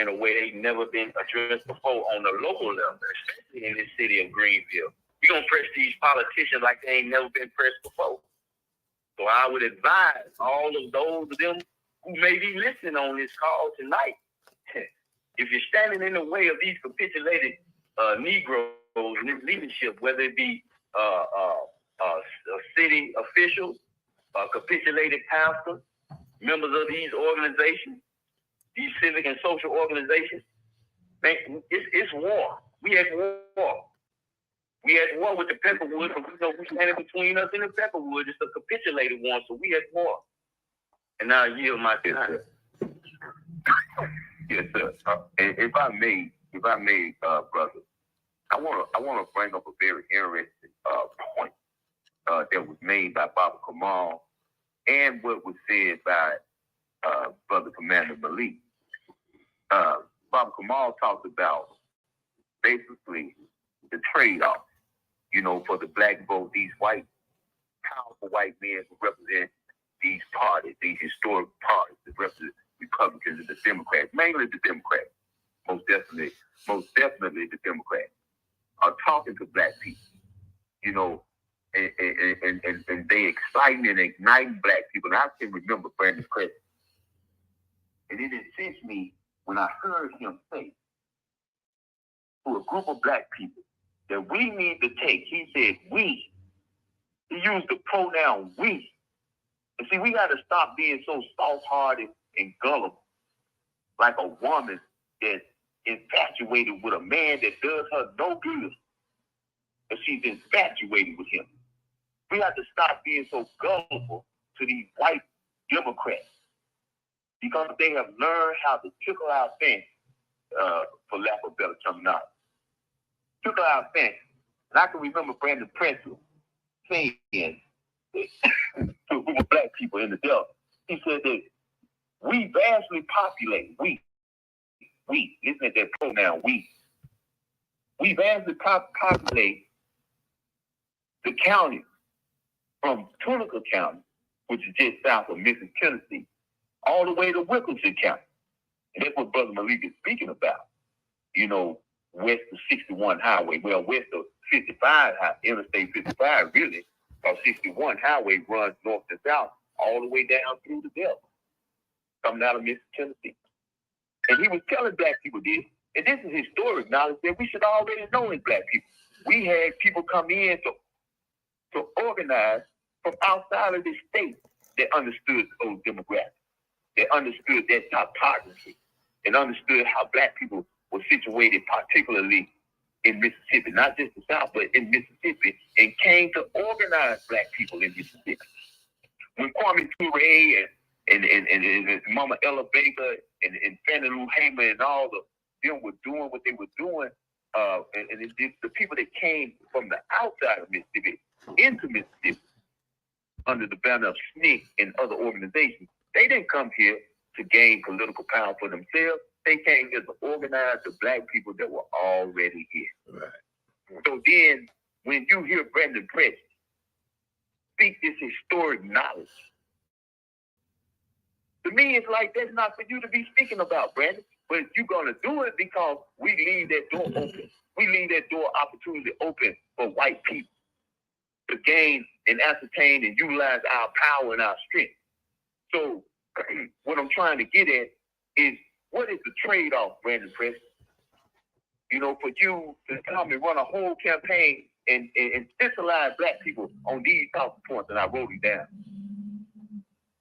in a way they've never been addressed before on the local level, especially in this city of Greenville. We're going to press these politicians like they ain't never been pressed before. So I would advise all of those of them who may be listening on this call tonight, if you're standing in the way of these capitulated Negroes in this leadership, whether it be city officials, capitulated pastors, members of these organizations, these civic and social organizations, man, it's war. We at war. We at war with the Pepperwood, but we know who's standing between us and the Pepperwood. It's a capitulated one, so we at war. And now I yield my time.
Yes, sir. And if I may, brother, I want to bring up a very interesting point that was made by Baba Kamal and what was said by Brother Commander Malik. Baba Kamal talked about basically the trade-off, for the black vote, these powerful white men who represent these parties, these historic parties that represent Republicans and the Democrats, mainly the Democrats, most definitely the Democrats, are talking to black people, and they exciting and igniting black people. And I can remember Brandon Crescent. And it incensed me when I heard him say to a group of black people that we need to take, he said, we. He used the pronoun we. And see, we got to stop being so soft-hearted and gullible, like a woman that's infatuated with a man that does her no good, but she's infatuated with him. We have to stop being so gullible to these white Democrats, because they have learned how to tickle our fancy, for lack of better terminology. Tickle our fancy. And I can remember Brandon Presley saying to a group of black people in the Delta, he said that we vastly populate, we, listen at that pronoun, we vastly populate the county from Tunica County, which is just south of Memphis, Tennessee, all the way to Wilkinson County. And that's what Brother Malik is speaking about. West of 61 Highway. Well, west of 55, Interstate 55, really, because 61 Highway runs north to south
all the way down through the Delta, coming out of Mississippi, Tennessee. And he was telling black people this, and this is historic knowledge that we should already know as black people. We had people come in to organize from outside of the state that understood those demographics, that understood that topography, and understood how black people were situated, particularly in Mississippi, not just the South, but in Mississippi, and came to organize black people in Mississippi. When Kwame Ture and Mama Ella Baker and Fannie Lou Hamer and all of them were doing what they were doing, and the people that came from the outside of Mississippi into Mississippi under the banner of SNCC and other organizations, they didn't come here to gain political power for themselves. They came here to organize the black people that were already here. Right. So then, when you hear Brandon Press speak this historic knowledge, to me, it's like that's not for you to be speaking about, Brandon. But you're going to do it because we leave that door open. We leave that door opportunity open for white people to gain and ascertain and utilize our power and our strength. So what I'm trying to get at is, what is the trade-off, Brandon Press? You know, for you to come and run a whole campaign and specialize black people on these talking points, and I wrote them down.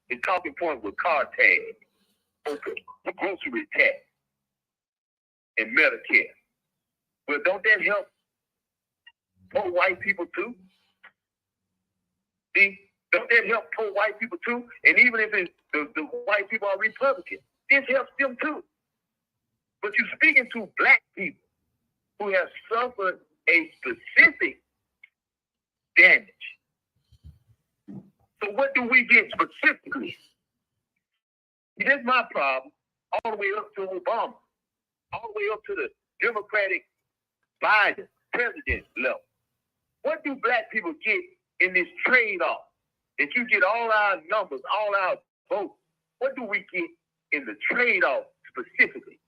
The talking point with car tag, the grocery tax, and Medicare. Well, don't that help poor white people too? See, don't that help poor white people too? And even if it's the white people are Republican, this helps them too. But you're speaking to black people who have suffered a specific damage. So what do we get specifically? See, that's my problem, all the way up to Obama, all the way up to the Democratic Biden president level. What do black people get in this trade-off? That you get all our numbers, all our votes. What do we get in the trade-off specifically?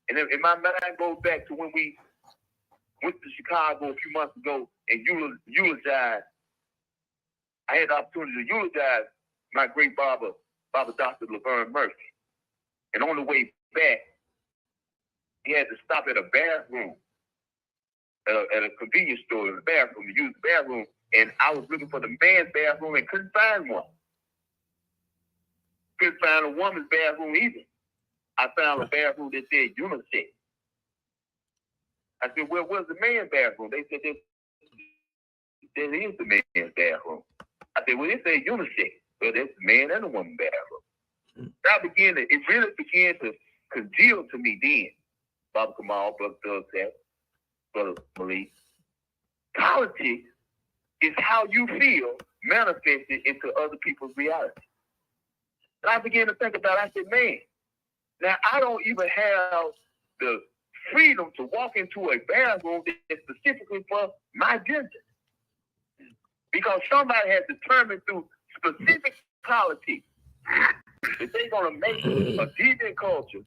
And my mind goes back to when we went to Chicago a few months ago and eulogized. I had the opportunity to eulogize my great barber, Dr. Laverne Murphy. And on the way back, he had to stop at a bathroom, at a convenience store in the bathroom, to use the bathroom. And I was looking for the man's bathroom and couldn't find one. Couldn't find a woman's bathroom either. I found a bathroom that said unisex. I said, well, where's the man's bathroom? They said, there is the man's bathroom. I said, well, it says unisex. Well, that's the man and the woman's bathroom. It really began to congeal to me then, Baba Kamal, Brother DuvSac, Brother Malik. Politics is how you feel manifested into other people's reality. And I began to think about it. I said, man, now I don't even have the freedom to walk into a bathroom that's specifically for my gender. Because somebody has determined through specific politics that they're going to make a deviant culture,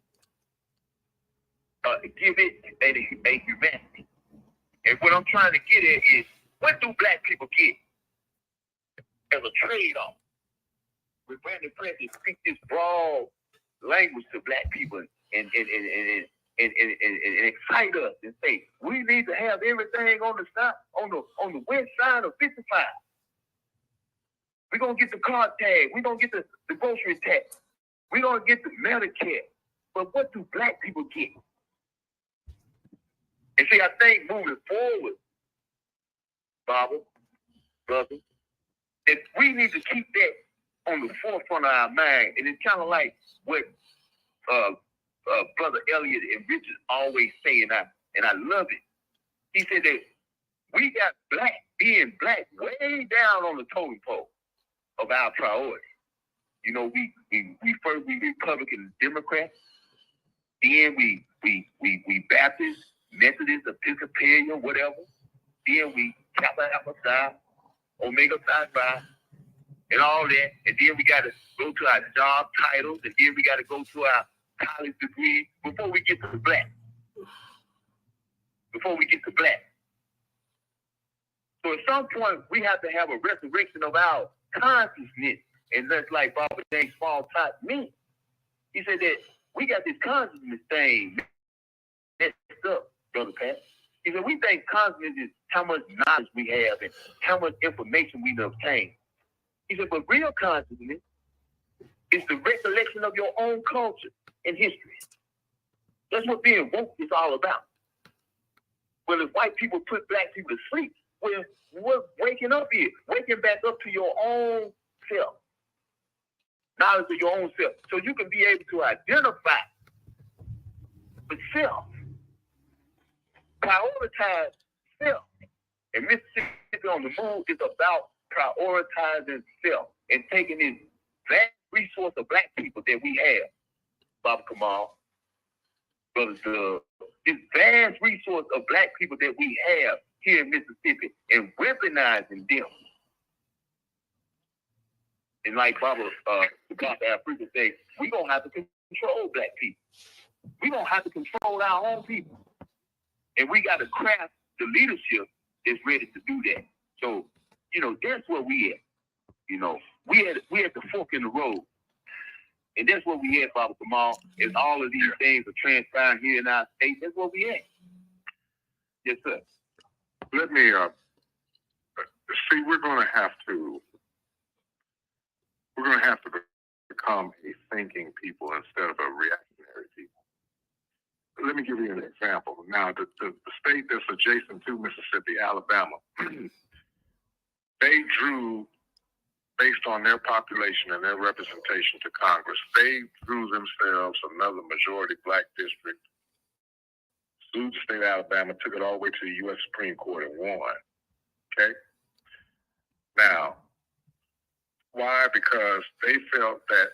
give it a humanity. And what I'm trying to get at is, what do black people get as a trade-off? With Brandon Press, speak this broad language to black people and excite us and say, we need to have everything on the side, on the west side of 55. We're gonna get the car tag, we're gonna get the grocery tax, we're gonna get the Medicare. But what do black people get? And see, I think moving forward, Baba, brother, that we need to keep that on the forefront of our mind. And it's kind of like what Brother Elliot and Richard always say, and I love it. He said that we got being black way down on the totem pole of our priority. You know, we first we Republican Democrats, then we Baptist, Methodist, Episcopalian, whatever. Then we Kappa Alpha Psi, Omega Psi Phi, and all that. And then we got to go to our job titles, and then we got to go to our college degree before we get to black. So at some point, we have to have a resurrection of our consciousness And that's like Barbara James Small taught me. He said that we got this consciousness thing messed up, Brother Pat. He said we think consciousness is how much knowledge we have and how much information we've obtained. He said, but real consciousness is the recollection of your own culture and history. That's what being woke is all about. Well, if white people put black people to sleep, well, what's waking up here? Waking back up to your own self. Knowledge of your own self. So you can be able to identify with self. Prioritize self. And Mississippi on the Move is about prioritizing self and taking this vast resource of black people that we have, Baba Kamal, Brother Dub, this vast resource of black people that we have here in Mississippi and weaponizing them. And like Baba Africa says, we're going to have to control black people. We're going to have to control our own people. And we got to craft the leadership that's ready to do that. So, that's where we at. We at the fork in the road. And that's where we at, Baba Kamal. As all of these things are transpiring here in our state, that's where we at. Yes, sir.
Let me see. We're going to have to become a thinking people instead of a reactionary people. Let me give you an example. Now, the state that's adjacent to Mississippi, Alabama, they drew, based on their population and their representation to Congress, they drew themselves another majority black district, sued the state of Alabama, took it all the way to the U.S. Supreme Court and won. Okay? Now, why? Because they felt that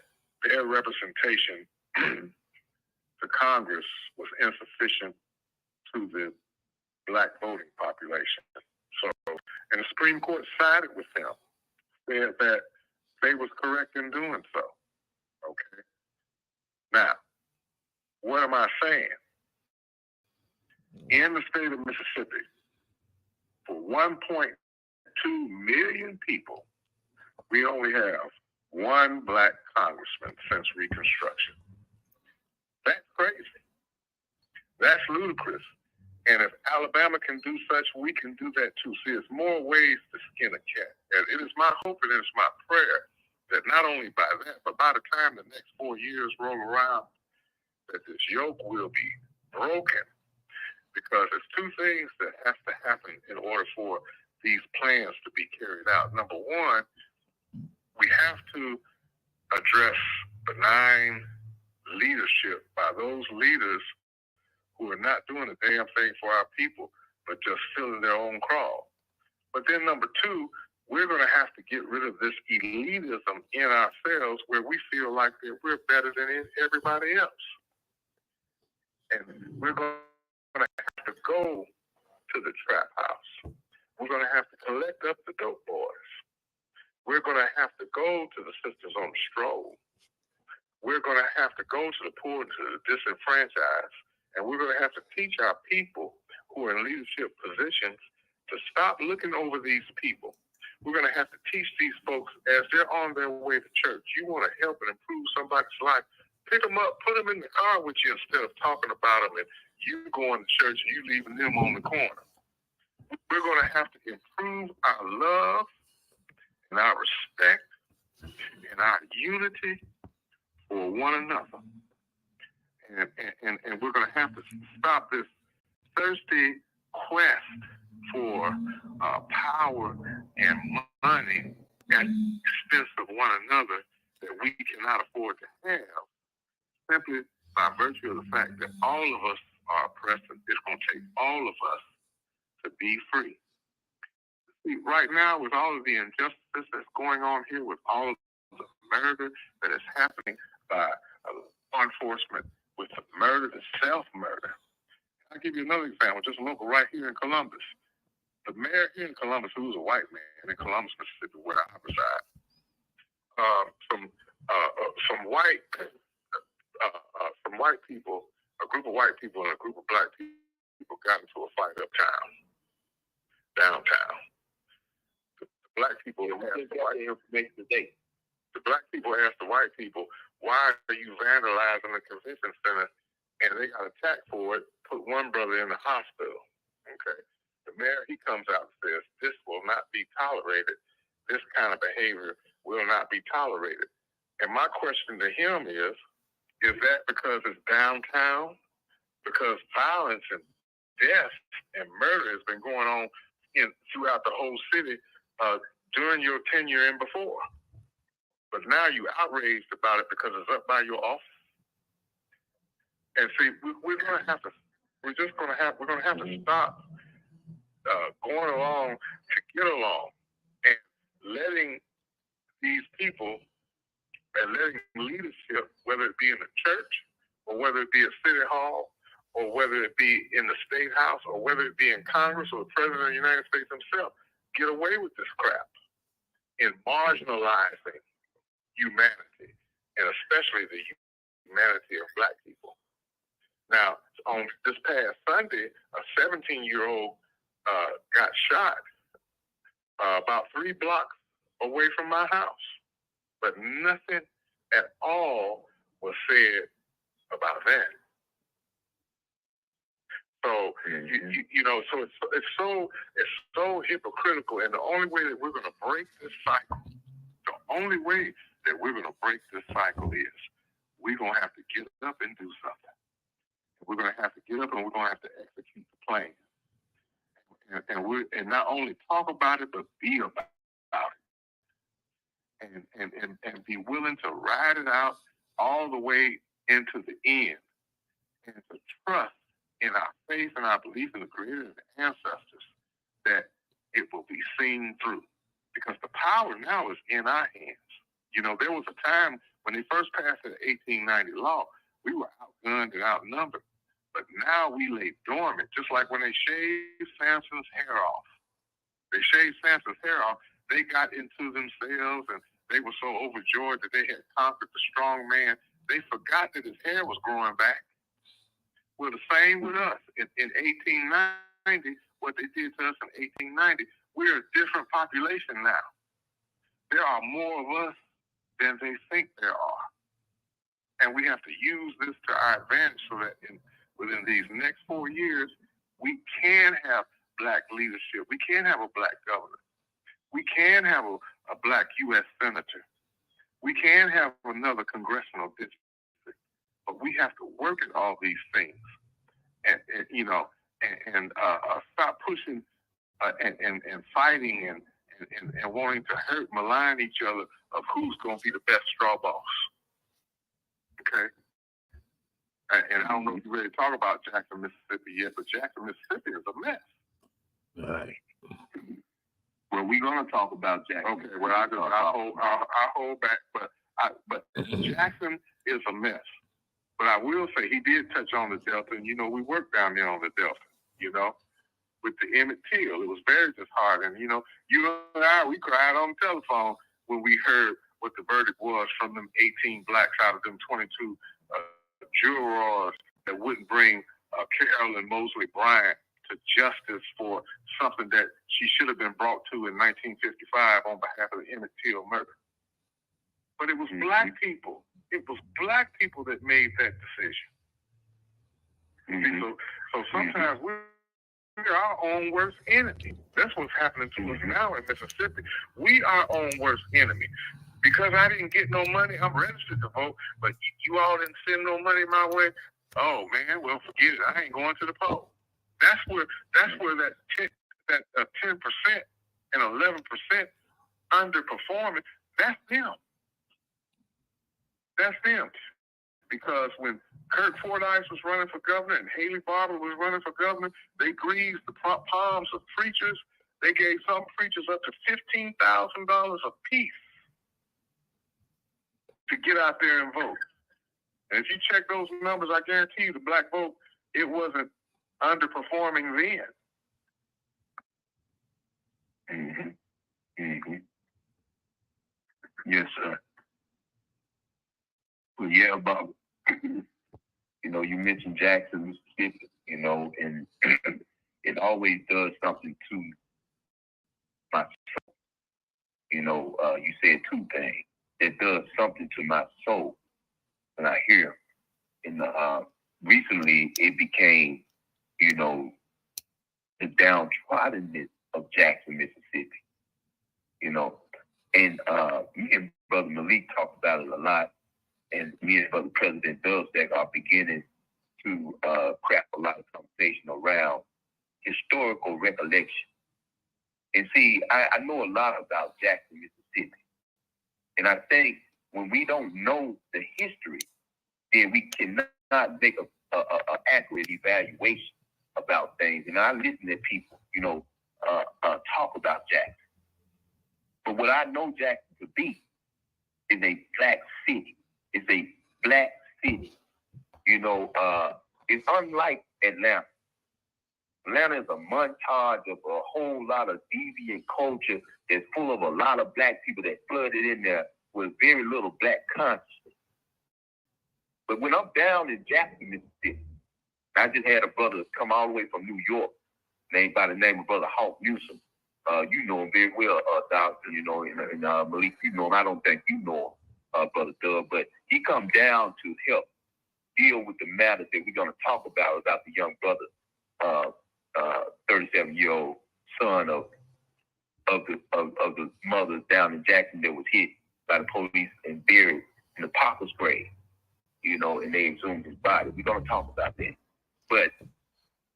their representation to Congress was insufficient to the black voting population. So, and the Supreme Court sided with them, said that they was correct in doing so. Okay. Now, what am I saying? In the state of Mississippi, for 1.2 million people, we only have one black congressman since Reconstruction. That's crazy. That's ludicrous. And if Alabama can do such, we can do that too. See, there's more ways to skin a cat. And it is my hope and it is my prayer that not only by that, but by the time the next 4 years roll around, that this yoke will be broken. Because there's two things that have to happen in order for these plans to be carried out. Number one, we have to address benign leadership by those leaders who are not doing a damn thing for our people, but just filling their own crawl. But then number two, we're going to have to get rid of this elitism in ourselves where we feel like that we're better than everybody else. And we're going to have to go to the trap house. We're going to have to collect up the dope boys. We're going to have to go to the sisters on the stroll. We're going to have to go to the poor, to the disenfranchised, and we're going to have to teach our people who are in leadership positions to stop looking over these people. We're going to have to teach these folks as they're on their way to church. You want to help and improve somebody's life, pick them up, put them in the car with you instead of talking about them and you going to church and you leaving them on the corner. We're going to have to improve our love and our respect and our unity for one another. And we're going to have to stop this thirsty quest for power and money at the expense of one another that we cannot afford to have, simply by virtue of the fact that all of us are oppressed and it's going to take all of us to be free. See, right now, with all of the injustice that's going on here, with all of the murder that is happening by law enforcement, with the murder, the self-murder. I'll give you another example, just local right here in Columbus. The mayor here in Columbus, who's a white man in Columbus, Mississippi, where I reside, some white people, a group of white people and a group of black people got into a fight downtown. The black people have the information today. The the black people asked the white people, why are you vandalizing the convention center? And they got attacked for it, put one brother in the hospital. Okay. The mayor, he comes out and says, this will not be tolerated. This kind of behavior will not be tolerated. And my question to him is that because it's downtown? Because violence and death and murder has been going on throughout the whole city during your tenure and before. But now you outraged about it because it's up by your office. And see, we're gonna have to stop going along to get along and letting these people and letting leadership, whether it be in the church or whether it be at City Hall or whether it be in the State House or whether it be in Congress or the President of the United States himself, get away with this crap in marginalizing humanity, and especially the humanity of black people. Now, on this past Sunday, a 17-year-old got shot about 3 blocks away from my house, but nothing at all was said about that. So so it's so hypocritical, and the only way that we're going to break this cycle, is we're going to have to get up and do something. We're going to have to get up and we're going to have to execute the plan. And not only talk about it, but be about it. And be willing to ride it out all the way into the end. And to trust in our faith and our belief in the Creator and the ancestors that it will be seen through. Because the power now is in our hands. You know, there was a time when they first passed the 1890 law, we were outgunned and outnumbered. But now we lay dormant, just like when they shaved Samson's hair off. They shaved Samson's hair off, they got into themselves and they were so overjoyed that they had conquered the strong man, they forgot that his hair was growing back. Well, the same with us. In 1890, what they did to us in 1890, we're a different population now. There are more of us than they think there are. And we have to use this to our advantage so that within these next 4 years, we can have black leadership. We can have a black governor. We can have a black U.S. senator. We can have another congressional district. But we have to work at all these things, and stop pushing and fighting and wanting to hurt, malign each other of who's going to be the best straw boss. Okay. And I don't know if you're ready to talk about Jackson, Mississippi yet, but Jackson, Mississippi is a mess.
Right.
Well, we're going to talk about Jackson.
Okay. Well, I hold back, but Jackson is a mess. But I will say he did touch on the Delta, and we worked down there on the Delta. With the Emmett Till, it was very disheartening. You and I, we cried on the telephone when we heard what the verdict was from them 18 blacks out of them 22 jurors that wouldn't bring Carolyn Mosley Bryant to justice for something that she should have been brought to in 1955 on behalf of the Emmett Till murder. But it was black people. It was black people that made that decision. So sometimes we're our own worst enemy. That's what's happening to us now in Mississippi. We are our own worst enemy. Because I didn't get no money, I'm registered to vote, but you all didn't send no money my way. Oh man, well forget it. I ain't going to the poll. That's where that 10% and 11% underperforming. That's them. That's them. Because when Kurt Fordyce was running for governor and Haley Barber was running for governor, they greased the palms of preachers. They gave some preachers up to $15,000 a piece to get out there and vote. And if you check those numbers, I guarantee you the black vote, it wasn't underperforming then.
Yes, sir. Well, yeah, Bob. You mentioned Jackson, Mississippi, and it always does something to my soul. You said two things. that does something to my soul when I hear him. And recently it became, you know, the downtroddenness of Jackson, Mississippi. You know, and me and Brother Malik talked about it a lot, and me and Brother President DuvSac are beginning to craft a lot of conversation around historical recollection. And see, I know a lot about Jackson, Mississippi. And I think when we don't know the history, then we cannot make a accurate evaluation about things. And I listen to people, you know, talk about Jackson. But what I know Jackson to be is a black city. It's a black city. You know, it's unlike Atlanta. Atlanta is a montage of a whole lot of deviant culture that's full of a lot of black people that flooded in there with very little black consciousness. But when I'm down in Jackson, Mississippi, I just had a brother come all the way from New York, named by the name of Brother Hawk Newsom. You know him very well, Doctor, you know, and Malik, you know him. I don't think you know him, Brother Doug, but he come down to help deal with the matters that we're going to talk about the young brother, 37-year-old son of the mother down in Jackson that was hit by the police and buried in the Papa's grave, you know, and they exhumed his body. We're going to talk about that. But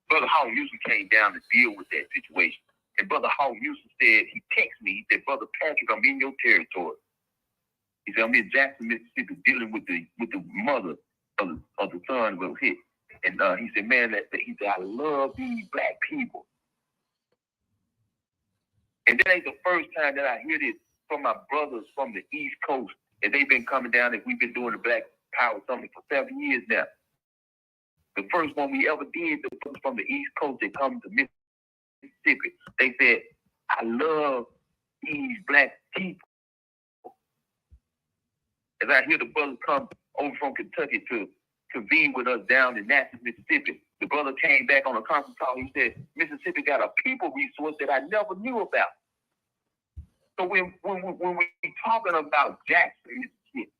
Brother Hawk Newsom came down to deal with that situation. And Brother Hawk Newsom said, he texted me, he said, Brother Patrick, I'm in your territory. He said, I'm in Jackson, Mississippi, dealing with the mother of the son that was hit. And he said, man, he said, I love these black people. And that ain't the first time that I hear this from my brothers from the East Coast. And they've been coming down, and we've been doing the Black Power Summit for 7 years now. The first one we ever did, the brothers from the East Coast that come to Mississippi, they said, I love these black people. As I hear the brothers come over from Kentucky to convene with us down in Natchez, Mississippi, the brother came back on a conference call. He said, Mississippi got a people resource that I never knew about. So when we're talking about Jackson, Mississippi,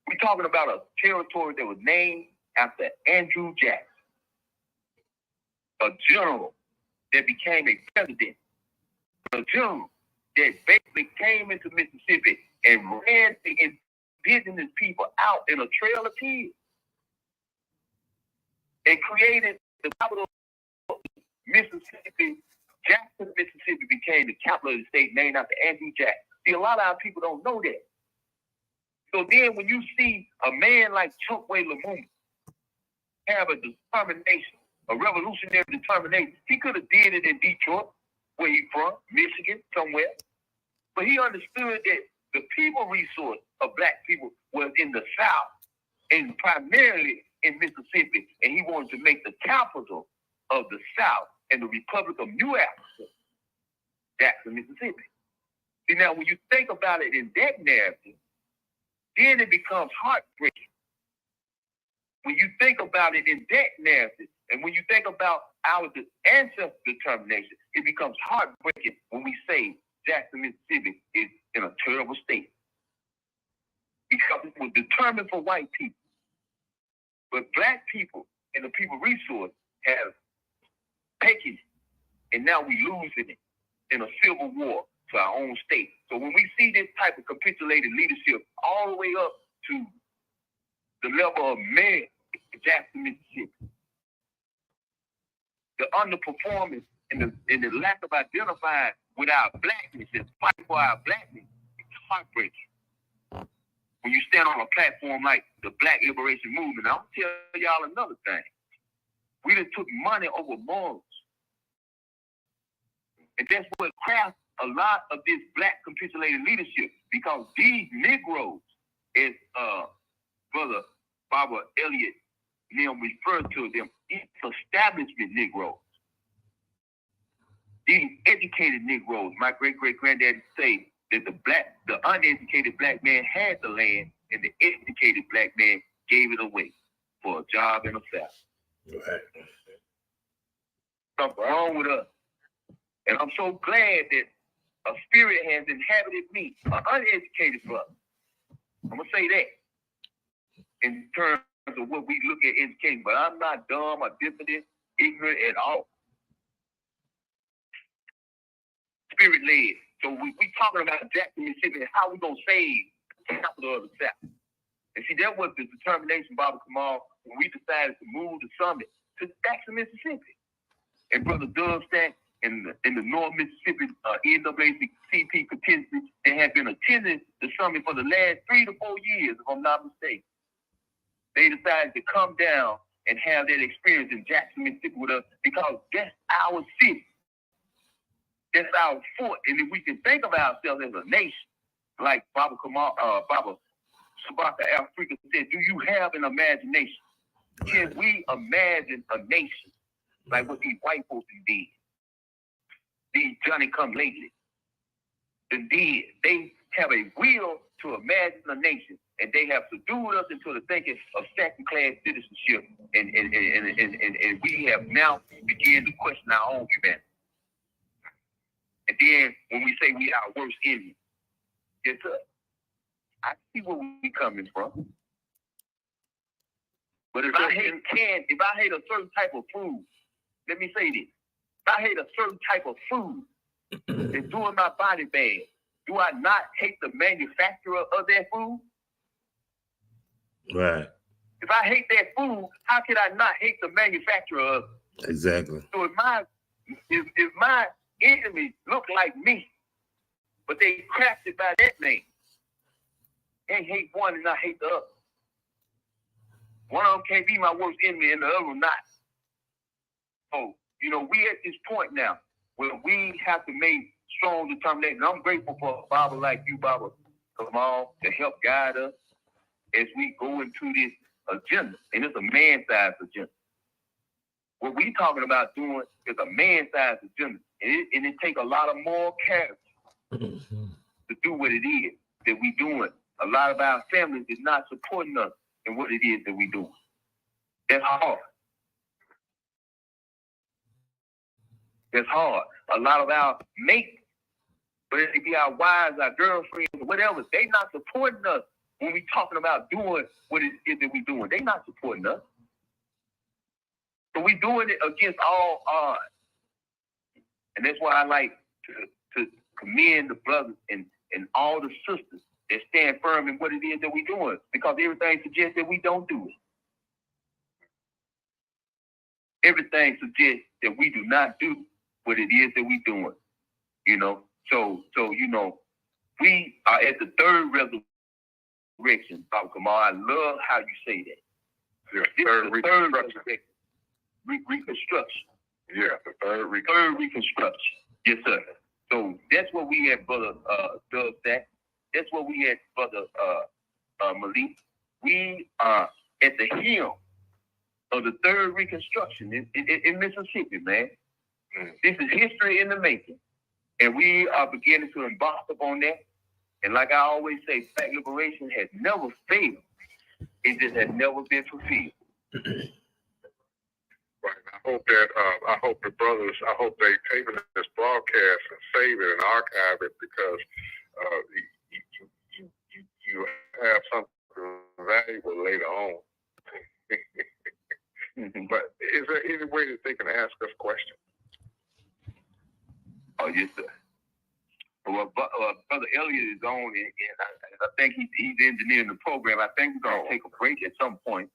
we're talking about a territory that was named after Andrew Jackson, a general that became a president, a general that basically came into Mississippi and ran the indigenous people out in a trail of tears and created the capital of Mississippi. Jackson, Mississippi became the capital of the state named after Andrew Jackson. See, a lot of our people don't know that. So then when you see a man like Chokwe Lumumba have a determination, a revolutionary determination, he could have did it in Detroit, where he's from, Michigan, somewhere. But he understood that the people resource of black people was in the South and primarily in Mississippi. And he wanted to make the capital of the South and the Republic of New Africa, Jackson, Mississippi. See, now when you think about it in that narrative, then it becomes heartbreaking. When you think about it in that narrative, and when you think about our ancestor determination, it becomes heartbreaking when we say Jackson, Mississippi is in a terrible state. Because it was determined for white people. But black people and the people resource have taken it, and now we losing it in a civil war to our own state. So when we see this type of capitulated leadership all the way up to the level of Mayor Jackson, Mississippi, the underperformance and the lack of identifying with our blackness and fight for our blackness, it's heartbreaking. When you stand on a platform like the Black Liberation Movement, I'll tell y'all another thing. We just took money over morals. And that's what crafts a lot of this black capitulated leadership, because these Negroes, as Brother Barbara Elliott referred to them, these establishment Negroes, these educated Negroes. My great-great-granddaddy say that the uneducated black man had the land and the educated black man gave it away for a job and a salary.
Right.
Something wrong with us. And I'm so glad that a spirit has inhabited me, an uneducated brother, I'm gonna say that in terms of what we look at education. But I'm not dumb or diffident, ignorant at all. Spirit led. So we talking about Jackson, Mississippi, and how we gonna save the capital of the South. And see, that was the determination, Baba Kamal, when we decided to move the summit to Jackson, Mississippi. And Brother DuvSac in the North Mississippi NAACP contingent, they have been attending the summit for the last 3 to 4 years, if I'm not mistaken. They decided to come down and have that experience in Jackson, Mississippi with us because that's our city. That's our fort. And if we can think of ourselves as a nation, like Baba Sabaka Africa said, do you have an imagination? Can we imagine a nation like what these white folks did? These Johnny come lately. They have a will to imagine a nation, and they have subdued us into the thinking of second-class citizenship, and we have now begun to question our own humanity. And then when we say we are our worst enemy, yes, sir, I see where we coming from. But if I hate a certain type of food, let me say this. If I hate a certain type of food that's doing my body bad, do I not hate the manufacturer of that food?
Right.
If I hate that food, how could I not hate the manufacturer of it?
Exactly.
So if my enemies look like me, but they crafted by that name, they hate one and I hate the other. One of them can't be my worst enemy and the other one not. So, we at this point now where we have to make strong determination. And I'm grateful for a Baba like you, Baba Kamal, to help guide us as we go into this agenda. And it's a man-sized agenda. What we talking about doing is a man-sized agenda. And it takes a lot of moral character to do what it is that we doing. A lot of our families is not supporting us in what it is that we doing. That's hard. That's hard. A lot of our mates, whether it be our wives, our girlfriends, or whatever, they not supporting us when we talking about doing what it is that we doing. They not supporting us. So we doing it against all odds. And that's why I like to commend the brothers and all the sisters that stand firm in what it is that we doing, because everything suggests that we don't do it. Everything suggests that we do not do what it is that we doing, So, we are at the third resurrection, Baba Kamal. I love how you say that.
Yeah, third reconstruction.
Reconstruction.
Yeah, the third
reconstruction. Yes, sir. So that's what we had, Brother DuvSac. That's what we had, Brother Malik. We are at the heel of the third reconstruction in Mississippi, man. This is history in the making. And we are beginning to embark upon that. And like I always say, black liberation has never failed. It just has never been fulfilled.
Right. I hope the brothers, they tape this broadcast and save it and archive it, because you have something valuable later on. But is there any way that they can ask us questions?
Oh, yes, sir. Well, Brother Elliott is on, and I think he's engineering the program. I think we're going to take a break at some point,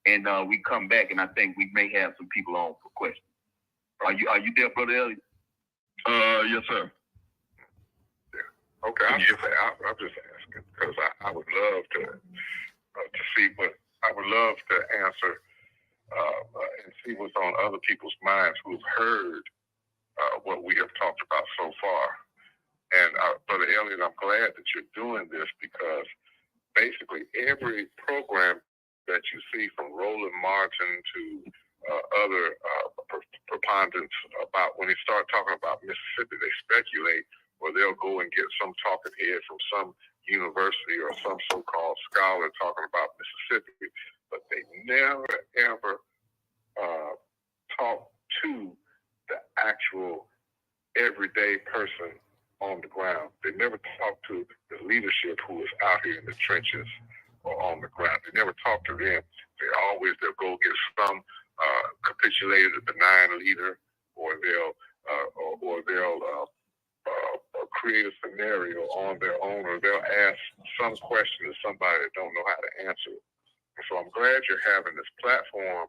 and we come back, and I think we may have some people on for questions. Are you there, Brother Elliott?
Yes, sir.
Yeah. Okay, I'm just asking, because I would love to see I would love to answer and see what's on other people's minds who've heard what we have talked about so far. And Brother Elliott, I'm glad that you're doing this, because basically every program that you see, from Roland Martin to other preponderance about, when they start talking about Mississippi, they speculate, or they'll go and get some talking head from some university or some so-called scholar talking about Mississippi, but they never, ever talk to the actual everyday person on the ground. They never talk to the leadership who is out here in the trenches or on the ground. They never talk to them. They'll go get some capitulated benign leader, or they'll create a scenario on their own, or they'll ask some question to somebody that don't know how to answer it. And so I'm glad you're having this platform,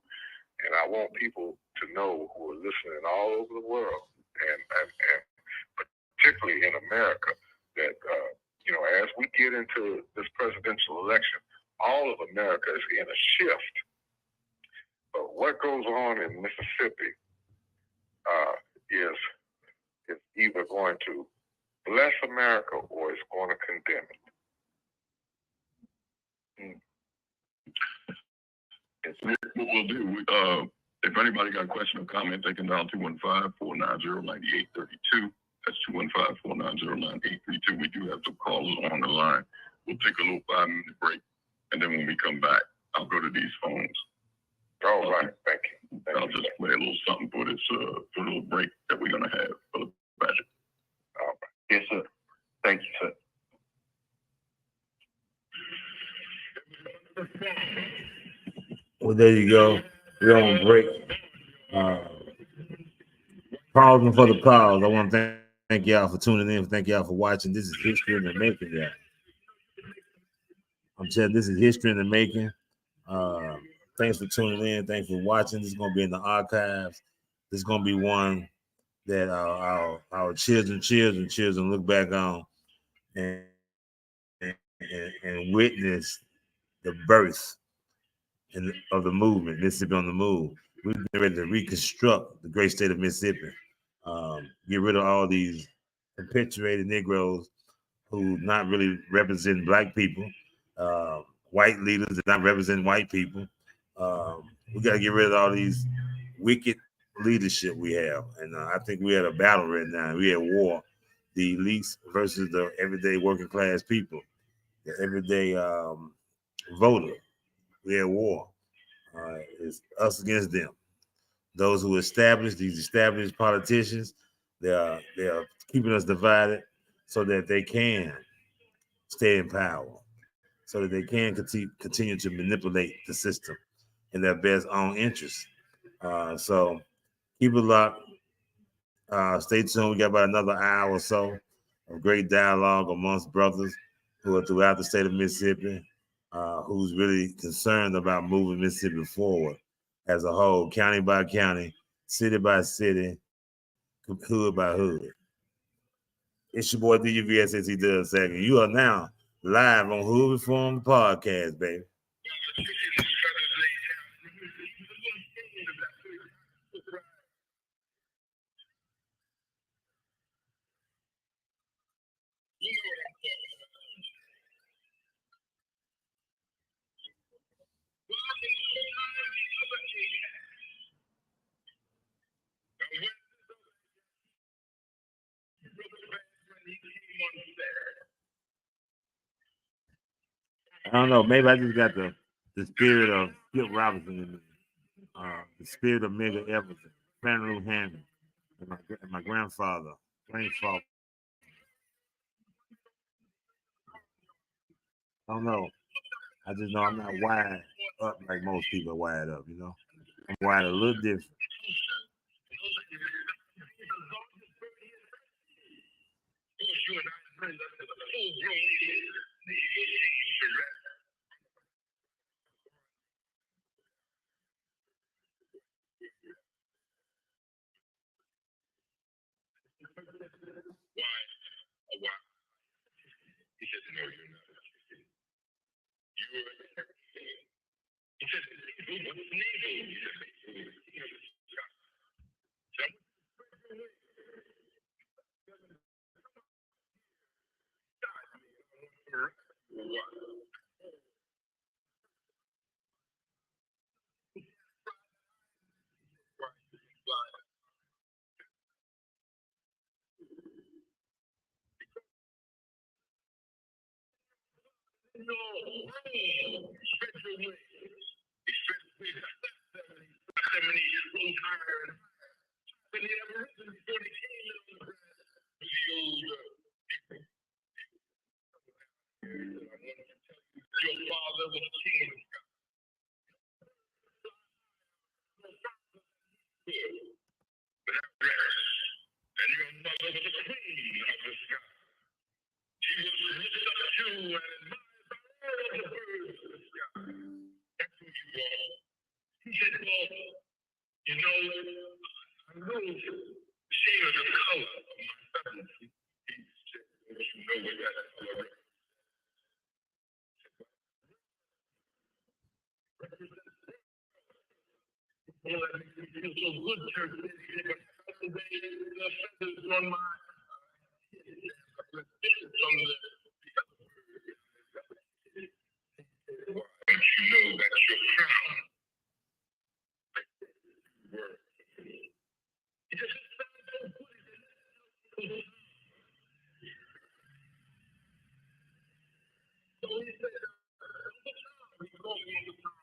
and I want people to know who are listening all over the world, and particularly in America, that as we get into this presidential election, all of America is in a shift. But what goes on in Mississippi is either going to bless America or it's going to condemn it.
Yes, what we'll do, if anybody got a question or comment, they can dial 215-490-9832. That's 215-490-9832. We do have some callers on the line. We'll take a little 5-minute break, and then when we come back, I'll go to these phones.
All right, thank you.
I'll just play a little something for this for a little break that we're gonna have for the budget.
All right.
Yes, sir. Thank you, sir.
Well, there you go. We're on break. Pausing for the pause. I want to thank y'all for tuning in. Thank y'all for watching. This is history in the making, y'all. I'm telling you, this is history in the making. Thanks for tuning in. Thanks for watching. This is going to be in the archives. This is going to be one that our children look back on and witness the birth of the movement, Mississippi on the Move. We've been ready to reconstruct the great state of Mississippi. Get rid of all these perpetuated Negroes who not really represent Black people, white leaders that not represent white people. We got to get rid of all these wicked leadership we have. And I think we're at a battle right now. We're at war. The elites versus the everyday working class people, the everyday voter. We're at war. It's us against them. Those who established, these established politicians, they are keeping us divided so that they can stay in power, so that they can continue to manipulate the system in their best own interest. So keep it locked. Stay tuned. We got about another hour or so of great dialogue amongst brothers who are throughout the state of Mississippi, who's really concerned about moving Mississippi forward as a whole, county by county, city by city, hood by hood. It's your boy DuvSac, DuvSac, and you are now live on Hood Reform Podcast, baby. I don't know. Maybe I just got the spirit of Skip Robinson in me. The spirit of Mega Evans, Fannie Lou Hammond, and my grandfather, Frank Falk. I don't know. I just know I'm not wired up like most people are wired up, you know? I'm wired a little different.
He said, no, you're not. He said, what's the name? Your father was king. And your mother was the queen of the sky. She was lifted up to and admired by all the birds of the sky. That's who you are. He said, well, you know, I'm a little ashamed of the color of my feathers. He said, don't you know what that color is? Well, that makes me feel so good, church. The feathers on my and you know that's your crown. It just sounds so good. So he said, he called me on the time.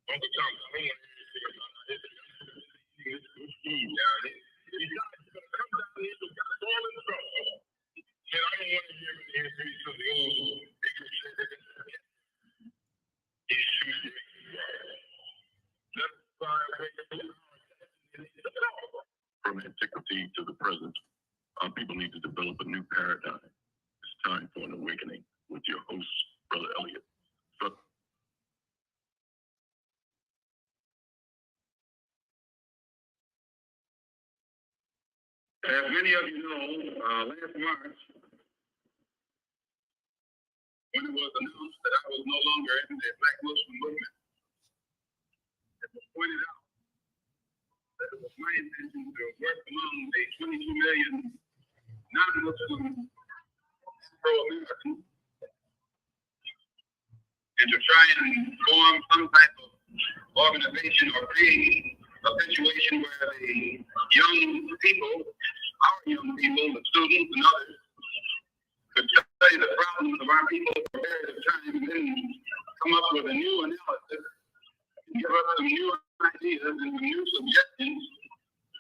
Uncle Tom, I don't want to hear anything about it. It's Steve down there. He died, he's going to come down here to get us all in trouble. Said, I don't want to hear anything to the old. He's shooting. From antiquity to the present, our people need to develop a new paradigm. It's time for an awakening with your host, Brother Elliot. As many of you know, last March, when it was announced that I was no longer in the Black Muslim movement, it was pointed out that it was my intention to work among the 22 million non-Muslim pro-Americans and to try and form some type of organization or create a situation where the young people, our young people, the students and others, could study the problems of our people for a period of time and then come up with a new analysis and give us some new ideas and some new suggestions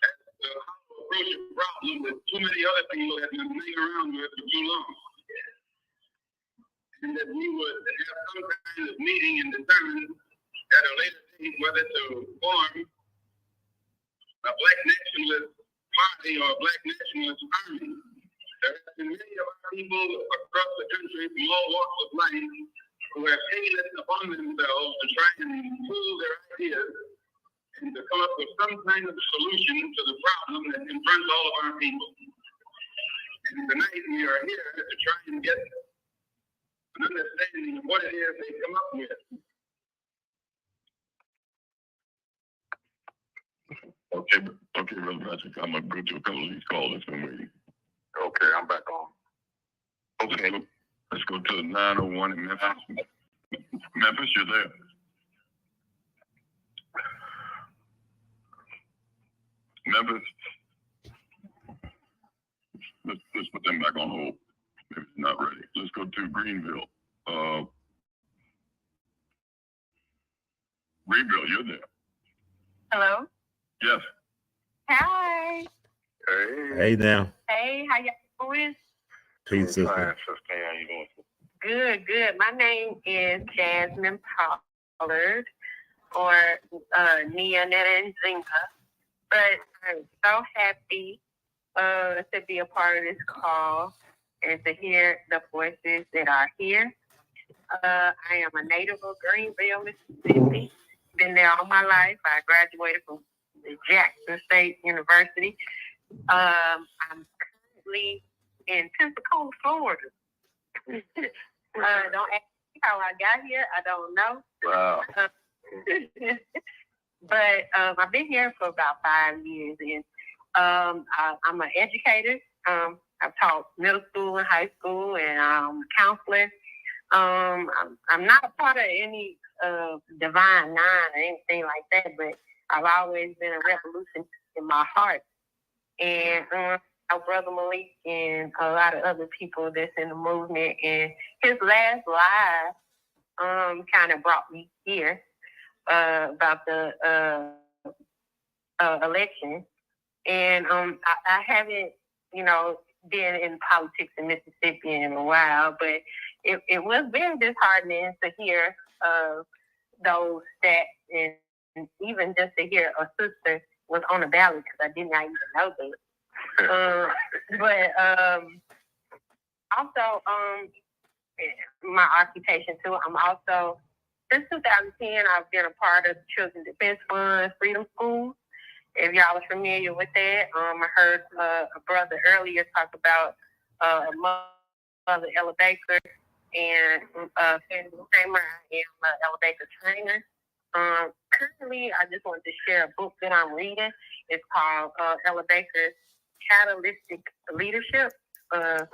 as to how to approach a problem that too many other people have been playing around with for too long. And that we would have some kind of meeting and determine at a later date whether to form a Black nationalist party or a Black nationalist army. There have been many of our people across the country from all walks of life who have taken it upon themselves to try and pool their ideas and to come up with some kind of solution to the problem that confronts all of our people. And tonight we are here to try and get an understanding of what it is they come up with. Okay, Brother Patrick, I'm going to go to a couple of these calls that's been waiting.
Okay, I'm back on.
Okay, let's go to 901 in Memphis. Memphis, you're there. Memphis. Let's put them back on hold. Maybe it's not ready. Let's go to Greenville. Greenville, you're there.
Hello?
Yes.
Hi.
Hey now.
Hey, how y'all doing?
Peace, sister.
Fine, sister. How you doing?
Good, good. My name is Jasmine Pollard, or Nia Netta Zinka. But I'm so happy to be a part of this call and to hear the voices that are here. I am a native of Greenville, Mississippi. Been there all my life. I graduated from the Jackson State University. I'm currently in Pensacola, Florida. Don't ask me how I got here. I don't know.
Wow.
But I've been here for about 5 years, and I'm an educator. I've taught middle school and high school, and I'm a counselor. I'm not a part of any Divine Nine or anything like that, but I've always been a revolution in my heart. And I Brother Malik and a lot of other people that's in the movement. And his last live kind of brought me here about the election. And I haven't, been in politics in Mississippi in a while, but it was very disheartening to hear those stats, and even just to hear a sister was on the ballot, because I did not even know that. But also, my occupation too, I'm also, since 2010, I've been a part of the Children's Defense Fund Freedom School. If y'all are familiar with that, I heard a brother earlier talk about Mother Ella Baker and Fanny Kramer. I am Ella Baker trainer. Currently, I just wanted to share a book that I'm reading. It's called Ella Baker's Catalytic Leadership. I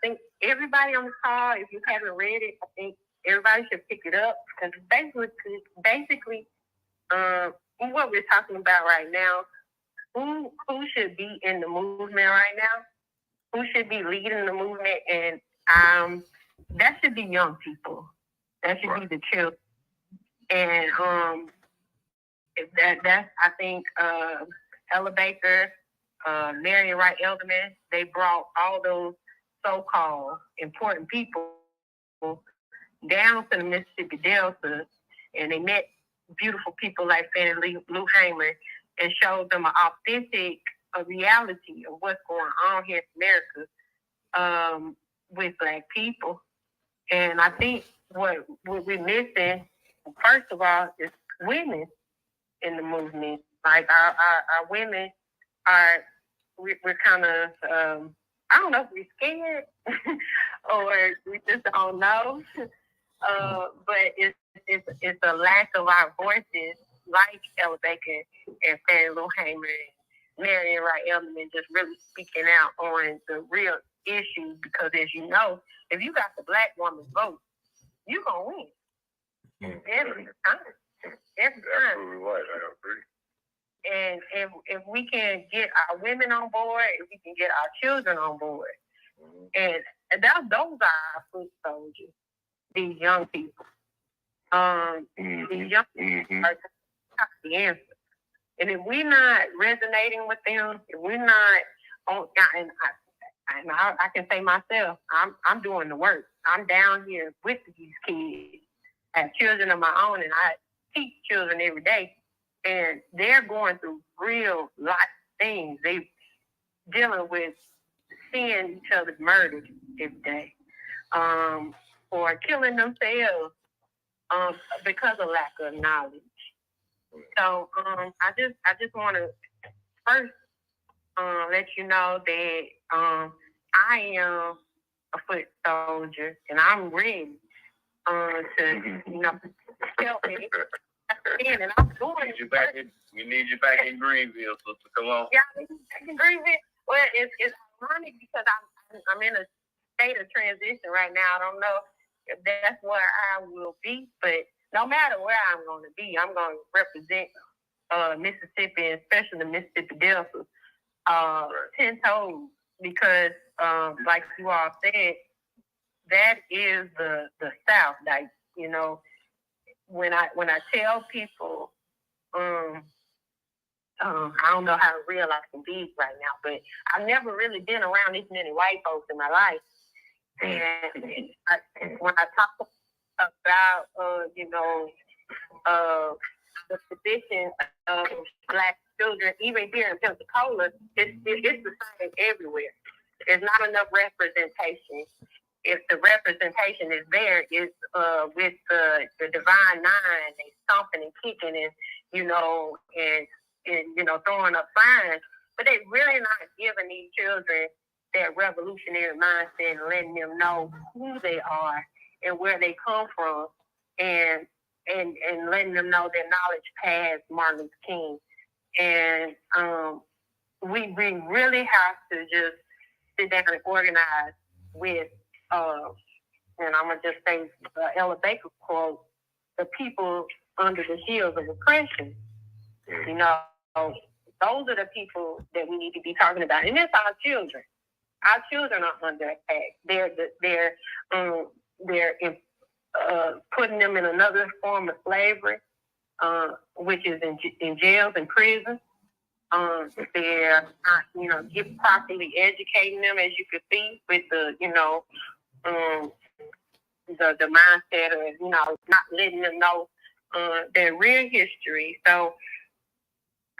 think everybody on the call, if you haven't read it, I think everybody should pick it up, because basically, what we're talking about right now, who should be in the movement right now, who should be leading the movement, and that should be young people. That should be the children. And that's, I think, Ella Baker, Marion Wright Elderman, they brought all those so-called important people down to the Mississippi Delta, and they met beautiful people like Fannie Lou Hamer and showed them an authentic reality of what's going on here in America with Black people. And I think what we're missing, first of all, is women in the movement. Like our women we're kind of, I don't know if we're scared or we just don't know. But it's a lack of our voices, like Ella Baker and Fannie Lou Hamer and Marion Wright Elderman, just really speaking out on the real issues. Because as you know, if you got the Black woman's vote, you're gonna win every time. Every time.
Absolutely right. I agree.
And if we can get our women on board, if we can get our children on board, and those are our foot soldiers. These young people. These young people are the answer. And if we're not resonating with them, if we're not on, and I can say myself, I'm doing the work. I'm down here with these kids. I have children of my own, and I teach children every day. And they're going through real life things. They're dealing with seeing each other murdered every day. Or killing themselves because of lack of knowledge. So I just want to first let you know that I am a foot soldier, and I'm ready to help me. And I'm doing it.
We need you back in Greenville, sister. Come on.
Yeah, in Greenville. Well, it's ironic because I'm in a state of transition right now. I don't know if that's where I will be, but no matter where I'm going to be, I'm going to represent Mississippi, and especially the Mississippi Delta, 10 toes, because like you all said, that is the South. Like, when I tell people, I don't know how real I can be right now, but I've never really been around this many white folks in my life. And when I talk about, the position of Black children, even here in Pensacola, it's the same everywhere. There's not enough representation. If the representation is there, it's with the Divine Nine, they stomping and kicking and throwing up signs, but they really not giving these children that revolutionary mindset and letting them know who they are and where they come from, and letting them know their knowledge past Martin Luther King. And we really have to just sit down and organize with, and I'm going to just say Ella Baker quote, the people under the shields of oppression. those are the people that we need to be talking about, and it's our children. Our children are under attack. They're putting them in another form of slavery, which is in jails and prisons. They're not, get properly educating them, as you could see, with the mindset of not letting them know their real history. So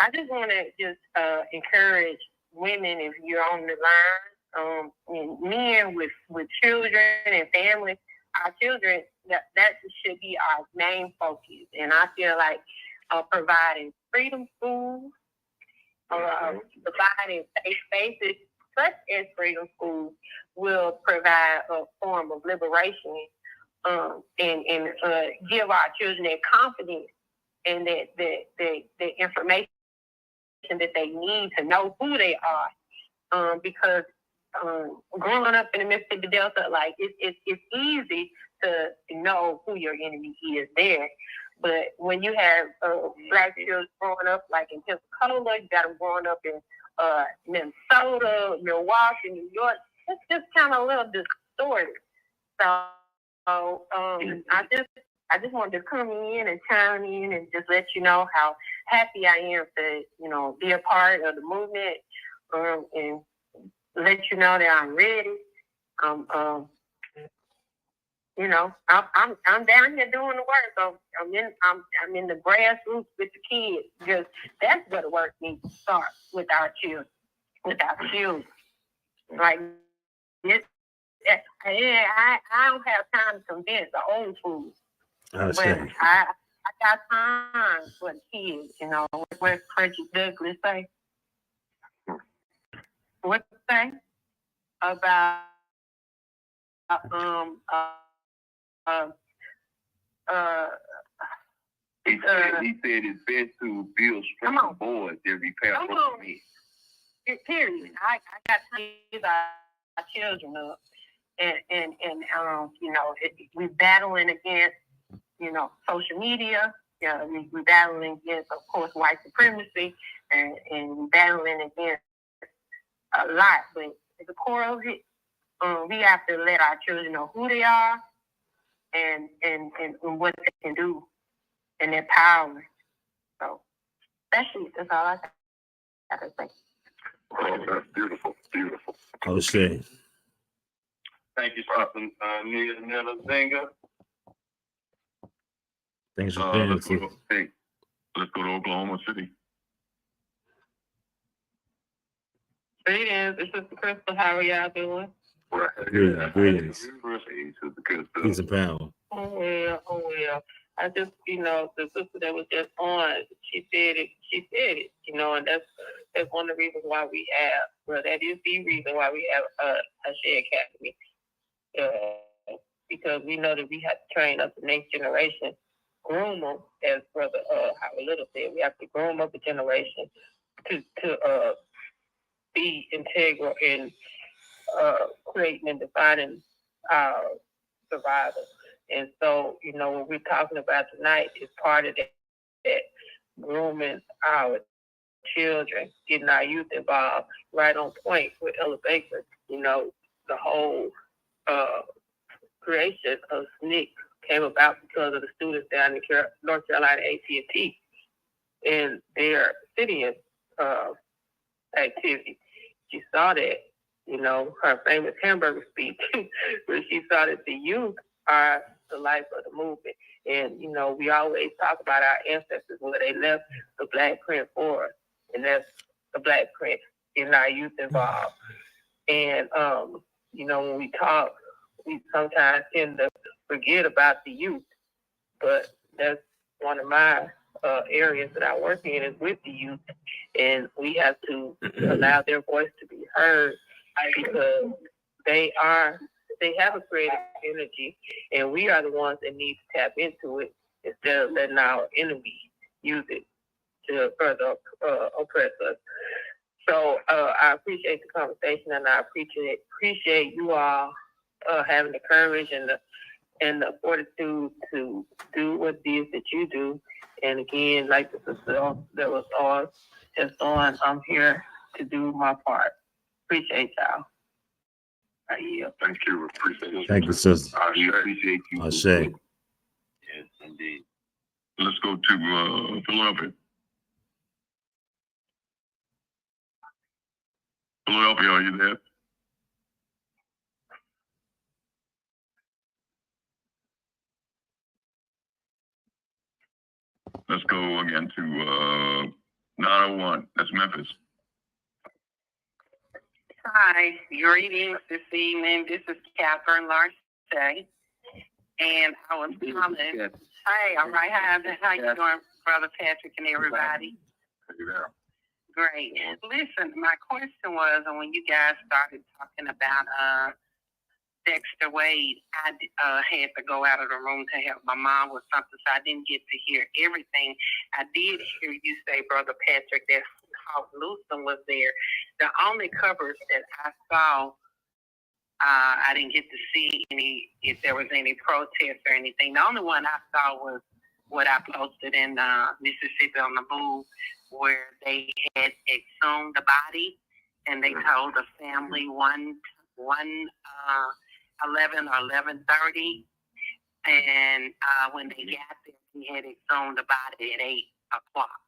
I just want to encourage women, if you're on the line, and men with children and families. Our children, that should be our main focus. And I feel like providing freedom schools, providing safe spaces such as freedom schools will provide a form of liberation and give our children that confidence and the information that they need to know who they are. Because growing up in the Mississippi Delta, like it's easy to know who your enemy is there. But when you have Black children growing up, like in Pensacola, you got them growing up in Minnesota, Milwaukee, New York, it's just kind of a little distorted. So I just wanted to come in and chime in and just let you know how happy I am to be a part of the movement, and let you know that I'm ready. I'm down here doing the work. So I'm in the grassroots with the kids, because that's where the work needs to start, with our children. Like this, I don't have time to convince the old fools. But I got time for the kids. What Frederick Douglass say? What you say about
he said it's best to build strong boards than repair broken men.
Period. I got to give our children up, and we're battling against social media. We're battling against, of course, white supremacy, and we're battling against a lot. But at the core of it, we have to let our children know who they are and what they can do, and their power. So that's all I got to say.
Oh, that's beautiful, beautiful.
Oh, shit.
Thank you, Sister Nina Zinger.
Thanks for being
let's go to Oklahoma City.
Greetings, this is Crystal. How are y'all doing?
Greetings. Peace and power.
Oh well. I just, the sister that was just on, she said it, and that's one of the reasons why we have, that is the reason why we have a Shea Academy. Because we know that we have to train up the next generation, groom them, as Brother Howard Little said, we have to groom up a generation to be integral in creating and defining our survival. And so, what we're talking about tonight is part of that grooming our children, getting our youth involved, right on point with Ella Baker. The whole creation of SNCC came about because of the students down in North Carolina AT&T and their city activity. She saw that, her famous hamburger speech, where she saw that the youth are the life of the movement. And, we always talk about our ancestors, where they left the Black print for us. And that's the Black print, getting our youth involved. And, when we talk, we sometimes tend to forget about the youth. But that's one of my areas that I work in, is with the youth. And we have to allow their voice to be heard, because they have a creative energy, and we are the ones that need to tap into it instead of letting our enemies use it to further oppress us. So I appreciate the conversation, and I appreciate you all having the courage and the fortitude to do what it is that you do. And again, like the sister that was on, just doing, I'm here to do my part. Appreciate y'all.
Thank you. Appreciate it.
Thank you, sister.
We appreciate you.
Ashe.
Yes, indeed.
Let's go to Philadelphia. Philadelphia, are you there? Let's go again to 901. That's Memphis.
Hi, greetings this evening. This is Catherine Larche, and I was calling. Hey, all right. How you doing, Brother Patrick and everybody? Great. Listen, my question was, when you guys started talking about Dexter Wade, I had to go out of the room to help my mom with something, so I didn't get to hear everything. I did hear you say, Brother Patrick, that Hawk Newsom was there. The only covers that I saw, I didn't get to see any, if there was any protest or anything. The only one I saw was what I posted in Mississippi on the Move, where they had exhumed the body, and they told the family 11 or 11:30, and when they got there, he had exhumed the body at 8 o'clock.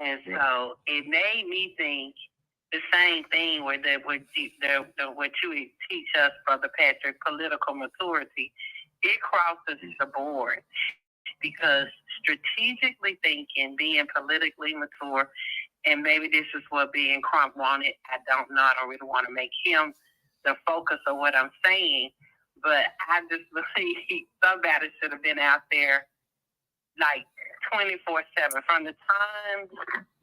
And so it made me think the same thing where what you teach us, Brother Patrick, political maturity, it crosses the board. Because strategically thinking, being politically mature, and maybe this is what being Crump wanted, I don't know, I don't really want to make him the focus of what I'm saying, but I just believe somebody should have been out there like 24/7. From the time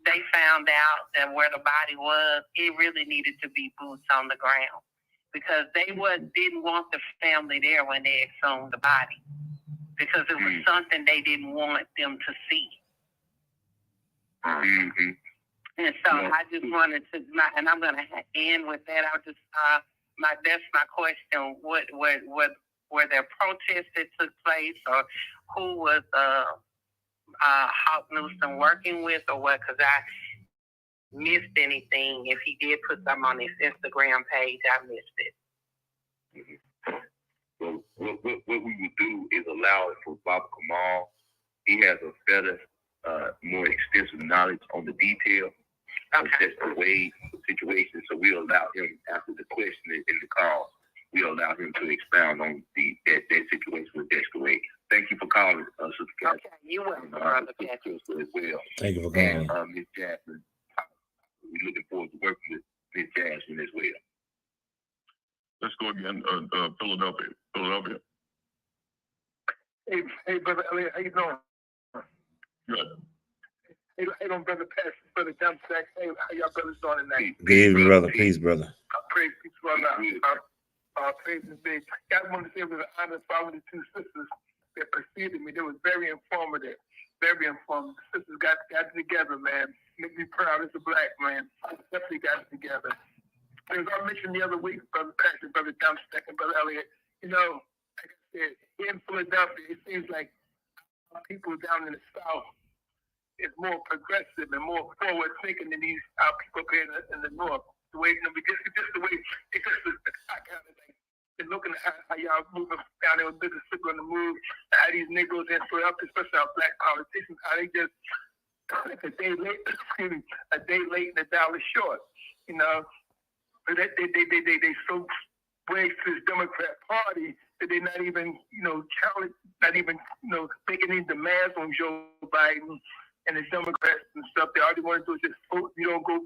they found out that where the body was, it really needed to be boots on the ground, because they didn't want the family there when they exhumed the body, because it was something they didn't want them to see.
Mm-hmm.
And so I just wanted to, and I'm going to end with that. I just, that's my question. What were there protests that took place, or who was Hawk Newsom working with, or what? Because I missed anything. If he did put something on his Instagram page, I missed it.
Mm-hmm. So what we would do is allow it for Baba Kamal. He has a better, more extensive knowledge on the detail of the Wade situation. So we allow him, after the question in the call, we allow him to expound on that situation with Dexter Wade. Thank you for calling, Sister Catherine.
Okay, you're welcome, Brother Patrick.
As well.
Thank you for calling.
And Ms. Jasmine, we're looking forward to working with Ms. Jasmine as well.
Let's go again, Philadelphia.
Hey, Brother Elliot, how you doing?
Good.
Hey, Brother Patrick, Brother DuvSac. Hey, how y'all brothers doing tonight?
Good evening, brother. Peace, brother.
Praise peace, brother. Praise his name. I wanted to say it was an honor following the two sisters that preceded me. They was very informative. Very informative. The sisters got it together, man. Make me proud as a black man. Definitely got it together. As I mentioned the other week, Brother Patrick, Brother DuvSac, and Brother Elliot, like I said, here in Philadelphia, it seems like people down in the South is more progressive and more forward thinking than these people up here in the North. The way, just the way, it's just I kind of like been looking at how y'all moving down there with Mississippi on the move, how these Negroes in Philadelphia, especially our black politicians, how they just like a day late and a dollar short, They so way to this Democrat Party that they're not even, challenge, not even, making any demands on Joe Biden and the Democrats and stuff. They already want to do is just vote. You don't go,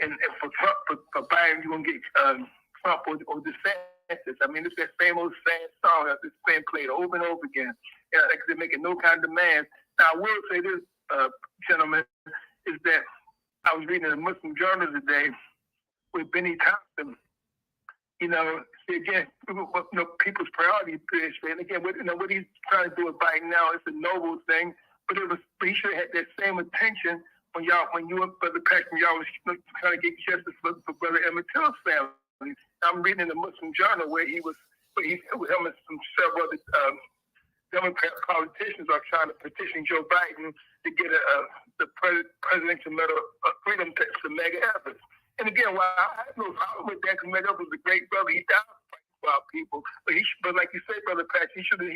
and for Trump, for Biden, you're gonna get Trump or DeSantis. I mean, it's that same old sad song that's been played over and over again. Like they're making no kind of demands. Now, I will say this, gentlemen, is that I was reading a Muslim journal today with Benny Thompson. See again, people's priorities. And again, what he's trying to do with Biden now is a noble thing, but he should have had that same attention when you and Brother Patrick, y'all was trying to get justice for Brother Emmett Till's family. I'm reading in the Muslim journal where he was him and some several other Democrat politicians are trying to petition Joe Biden to get
the Presidential Medal of Freedom to Medgar Evers. And again, while I have no problem with that, because Medgar Evers was a great brother, he died for our people. But like you say, Brother Pat, he should have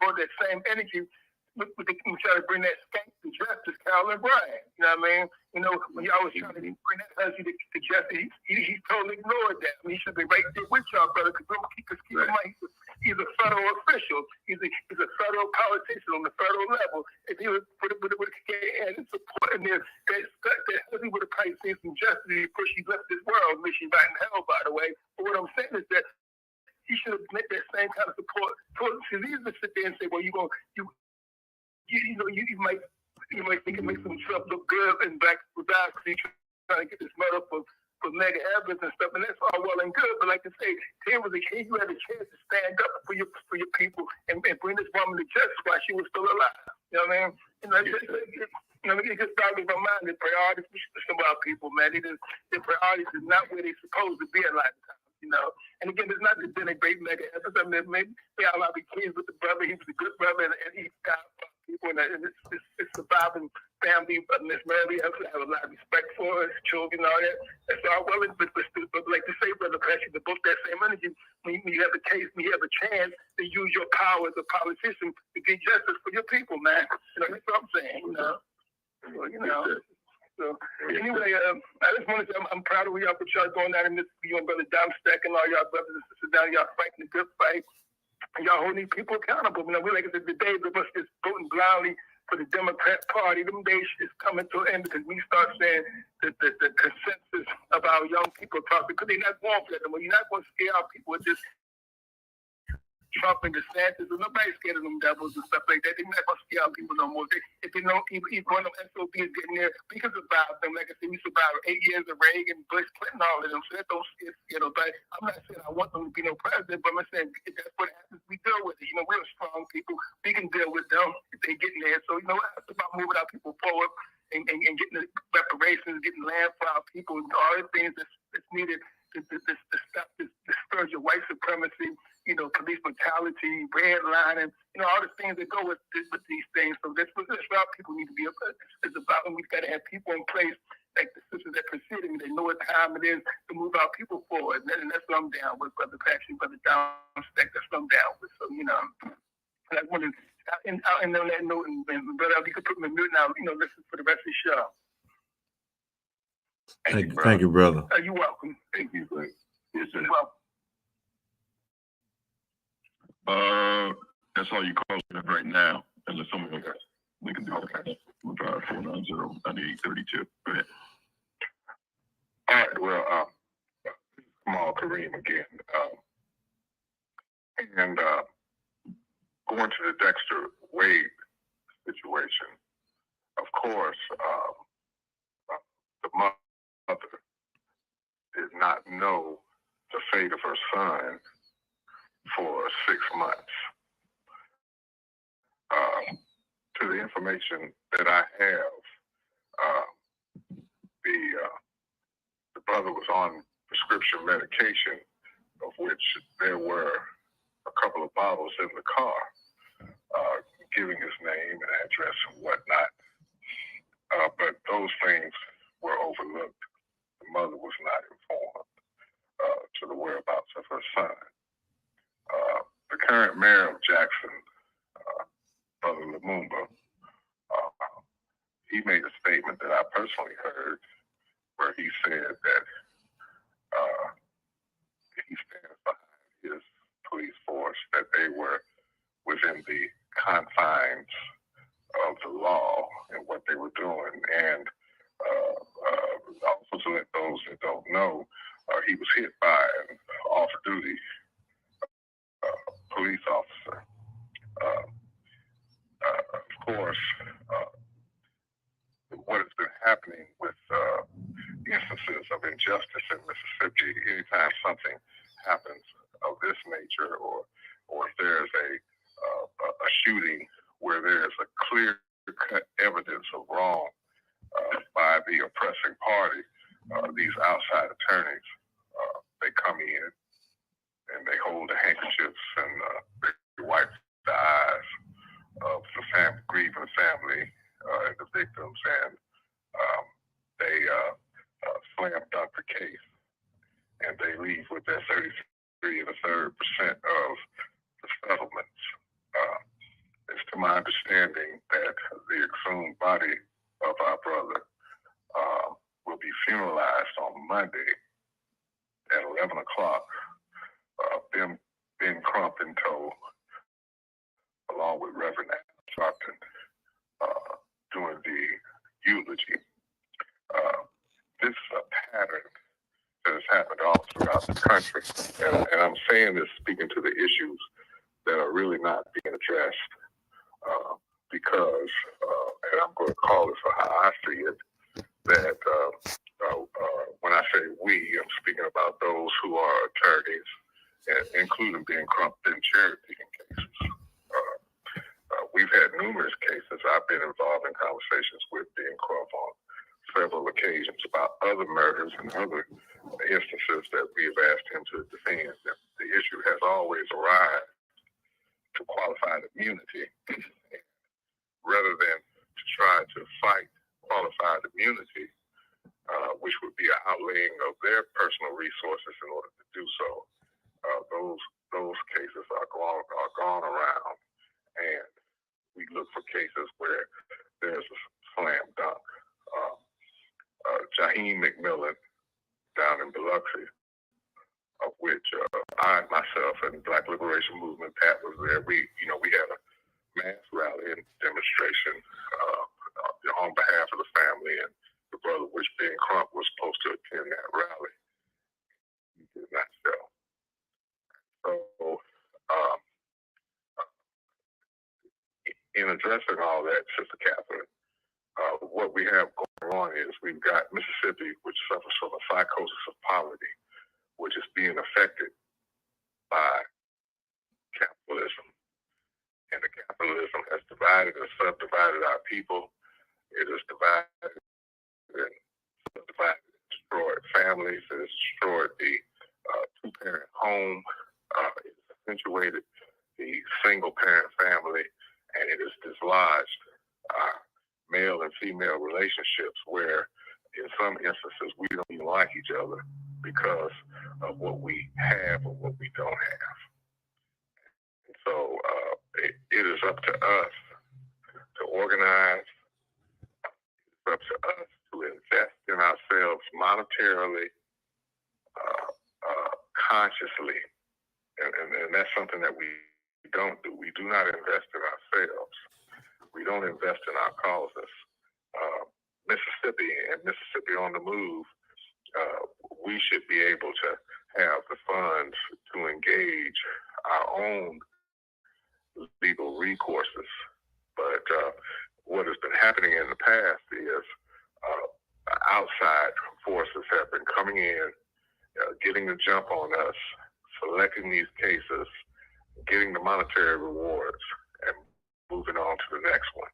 brought that same energy with try to bring that skank to justice, Carolyn Bryant. You know what I mean? You know, when y'all was trying to bring that husband to justice, he totally ignored that. I mean, he should be right there with y'all, brother, because keep in mind, he's a federal official. He's a federal politician on the federal level. If he was had his support in there, that husband would have probably seen some justice before she left this world. Mission back in hell, by the way. But what I'm saying is that he should have made that same kind of support. Because he's to sit there and say, well, you might think it makes himself look good and back with that because he's trying to get this medal for Medgar Evers and stuff, and that's all well and good. But like I say, here was a kid, you had a chance to stand up for your people and bring this woman to justice while she was still alive. You know what I mean? It just boggles my mind. The priorities for some of our people, man, their priorities is not where they're supposed to be at lifetime. You know, and again, it's not to denigrate Medgar Evers. I mean, maybe they all be kids with the brother. He was a good brother, and he got people, and it's surviving family. But Miss Mary has to have a lot of respect for his children and all that. That's all well, but like you say, Brother Patrick, to both that same energy, when you have a case, when you have a chance to use your power as a politician to get justice for your people, man. You know, that's what I'm saying. You know. So anyway, I just want to say I'm proud of y'all for y'all going down in this, you and Brother DuvSac and all y'all brothers and sisters down, y'all fighting a good fight. And y'all holding people accountable. You know, we like I said, the days of us just voting blindly for the Democrat Party, them days is coming to an end because we start saying that the consensus of our young people talk, because they're not going for that anymore. You're not going to scare our people with this Trump and DeSantis, and nobody's scared of them devils and stuff like that. They're not going to scare our people no more. If they know even one of them SOBs getting there, we can survive them. Like I said, we survived 8 years of Reagan, Bush, Clinton, all of them. So that don't scare nobody. I'm not saying I want them to be no president, but I'm saying if that's what happens, we deal with it. You know, we're strong people. We can deal with them if they get in there. So, you know, it's about moving our people forward and getting the reparations, getting land for our people, and all the things that's needed to stop this scourge of white supremacy, you know, police brutality, redlining, you know, all the things that go with these things. So that's what our people need to be about. It's about, and we've got to have people in place like the sisters that preceded me. They know what time it is to move our people forward. And that's what I'm down with, Brother Patrick, Brother DuvSac. That's what I'm down with. So, you know, and I want to, and on that note, and Brother, you can put me in mute now, you know, listen for the rest of the show.
Thank you, brother.
You're welcome. Thank you, brother. Yes, sir.
That's all you call it right now, unless someone else. We can do it. We'll try 490-9832. Go ahead.
All right. Well, Kamal Kareem again, and going to the Dexter Wade situation. Of course, the mother did not know the fate of her son for 6 months. To the information that I have, the brother was on prescription medication, of which there were a couple of bottles in the car, giving his name and address and whatnot. But those things were overlooked. The mother was not informed to the whereabouts of her son. The current mayor of Jackson, Brother Lumumba, he made a statement that I personally heard where he said that he stands behind his police force, that they were within the confines of the law and what they were doing. And also to let those that don't know, he was hit by an off-duty police officer. Of course, what has been happening with instances of injustice in Mississippi, anytime something happens of this nature, or if there's a shooting where there's a clear-cut evidence of wrong by the oppressing party, these outside attorneys, they come in and they hold the handkerchiefs and they wipe the eyes of the grieving family and the victims, and within 33% of the settlements. It's to my understanding that the exhumed body of our brother will be funeralized on Monday at 11 o'clock. Ben Crump in tow, along with Reverend Sharpton, doing the eulogy. This is a pattern that has happened all throughout the country. And I'm saying this speaking to the issues that are really not being addressed because, and I'm going to call this for how I see it, that when I say we, I'm speaking about those who are attorneys, including Ben Crump in cherry-picking cases. We've had numerous cases. I've been involved in conversations with Ben Crump on several occasions about other murders and other instances that we have asked him to defend. The issue has always arisen to qualified immunity. Rather than to try to fight qualified immunity, which would be an outlaying of their personal resources in order to do so, those cases are gone around, and we look for cases where there's a slam dunk. Jaheim McMillan down in Biloxi, of which I myself and Black Liberation Movement, Pat was there. We had a mass rally and demonstration on behalf of the family and the brother, which Ben Crump was supposed to attend that rally. He did not show. So, in addressing all that, Sister Catherine, what we have going on is we've got Mississippi, which suffers from a psychosis of poverty, which is being affected by capitalism. And the capitalism has divided and subdivided our people. It has divided and subdivided and destroyed families. It has destroyed the two-parent home. It has accentuated the single-parent family, and it has dislodged male and female relationships where, in some instances, we don't even like each other because of what we have or what we don't have. And so it is up to us to organize. It's up to us to invest in ourselves monetarily, consciously, and that's something that we don't do. We do not invest in ourselves. We don't invest in our causes. Mississippi and Mississippi on the Move, we should be able to have the funds to engage our own legal recourses. But what has been happening in the past is outside forces have been coming in, getting the jump on us, selecting these cases, getting the monetary rewards, and moving on to the next one.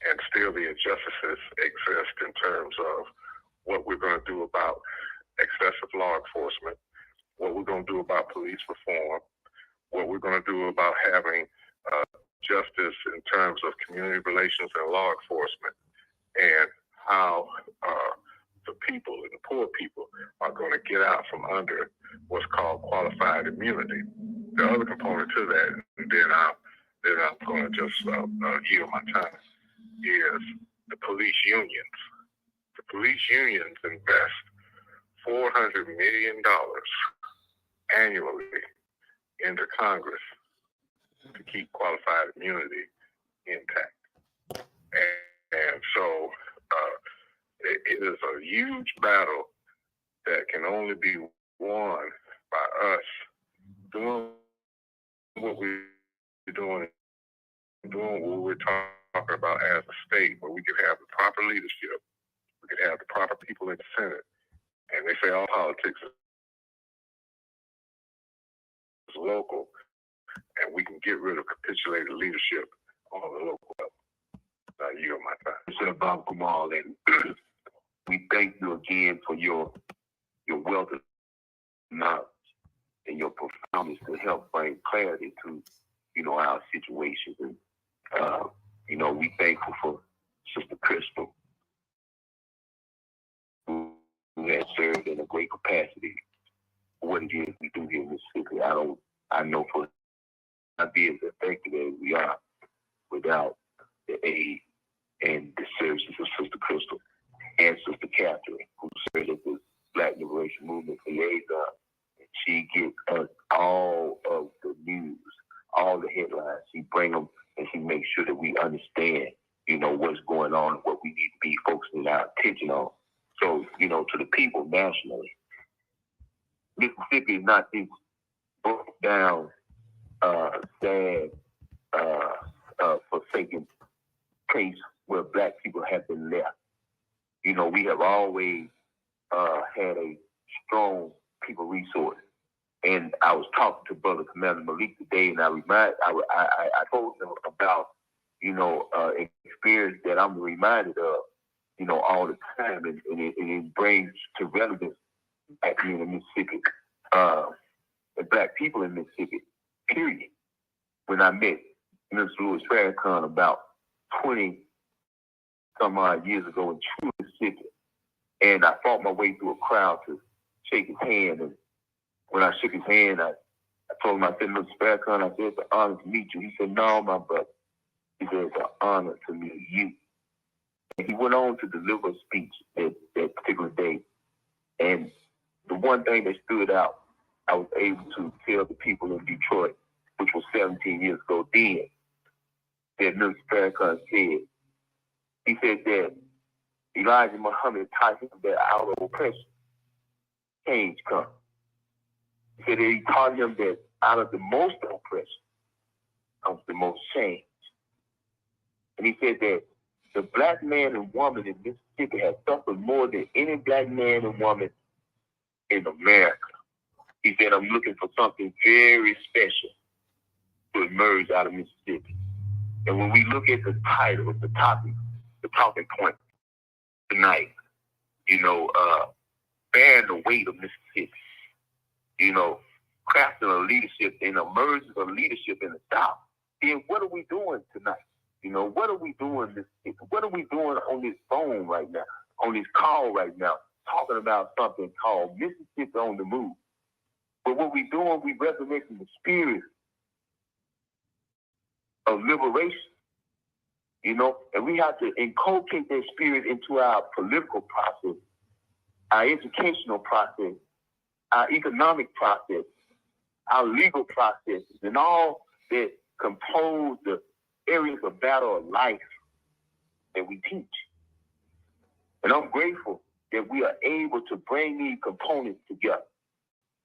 And still the injustices exist in terms of what we're going to do about excessive law enforcement, what we're going to do about police reform, what we're going to do about having justice in terms of community relations and law enforcement, and how the people and the poor people are going to get out from under what's called qualified immunity. The other component to that, and then I'm going to just yield my time, is the police unions. The police unions invest $400 million annually into Congress to keep qualified immunity intact. And so it is a huge battle that can only be won by us doing what we're doing, doing what we're talking about as a state, where we can have the proper leadership, we can have the proper people in the Senate. And they say all politics is local, and we can get rid of capitulated leadership on the local level. I yield my time.
Mr. Bob Kamal, and we thank you again for your wealth of knowledge and your profoundness to help bring clarity to, our situations. And, we thankful for Sister Crystal, who has served in a great capacity what it is we do here in Mississippi. I know for not be as effective as we are without the aid and the services of Sister Crystal and Sister Catherine, who serves as the Black Liberation Movement liaison. She gets us all of the news, all the headlines. She brings them and she makes sure that we understand, what's going on and what we need to be focusing our attention on. So, to the people nationally, Mississippi is not this broke down, sad, forsaken place where Black people have been left. We have always had a strong people resource. And I was talking to Brother Commander Malik today, and I told him about, experience that I'm reminded of, all the time, and it brings to relevance Black men in Mississippi, and Black people in Mississippi, period. When I met Mr. Louis Farrakhan about 20 some odd years ago in True Mississippi, and I fought my way through a crowd to shake his hand, and when I shook his hand, I told him, I said, Mr. Farrakhan, I said, it's an honor to meet you. He said, no, my brother. He said, it's an honor to meet you. And he went on to deliver a speech that particular day. And the one thing that stood out, I was able to tell the people in Detroit, which was 17 years ago then, that Mr. Farrakhan said. He said that Elijah Muhammad taught him that out of oppression, change comes. He said that he taught him that out of the most oppression comes the most change. And he said that the Black man and woman in Mississippi has suffered more than any Black man and woman in America. He said, I'm looking for something very special to emerge out of Mississippi. And when we look at the title of the topic, the talking point tonight, bearing the weight of Mississippi, crafting a leadership and emergence of leadership in the South, then what are we doing tonight? What are we doing Mississippi? What are we doing on this phone right now, on this call right now, talking about something called Mississippi on the Move? But what we're doing, we resurrecting the spirit of liberation, and we have to inculcate that spirit into our political process, our educational process, our economic process, our legal processes, and all that compose the areas of battle of life that we teach. And I'm grateful that we are able to bring these components together,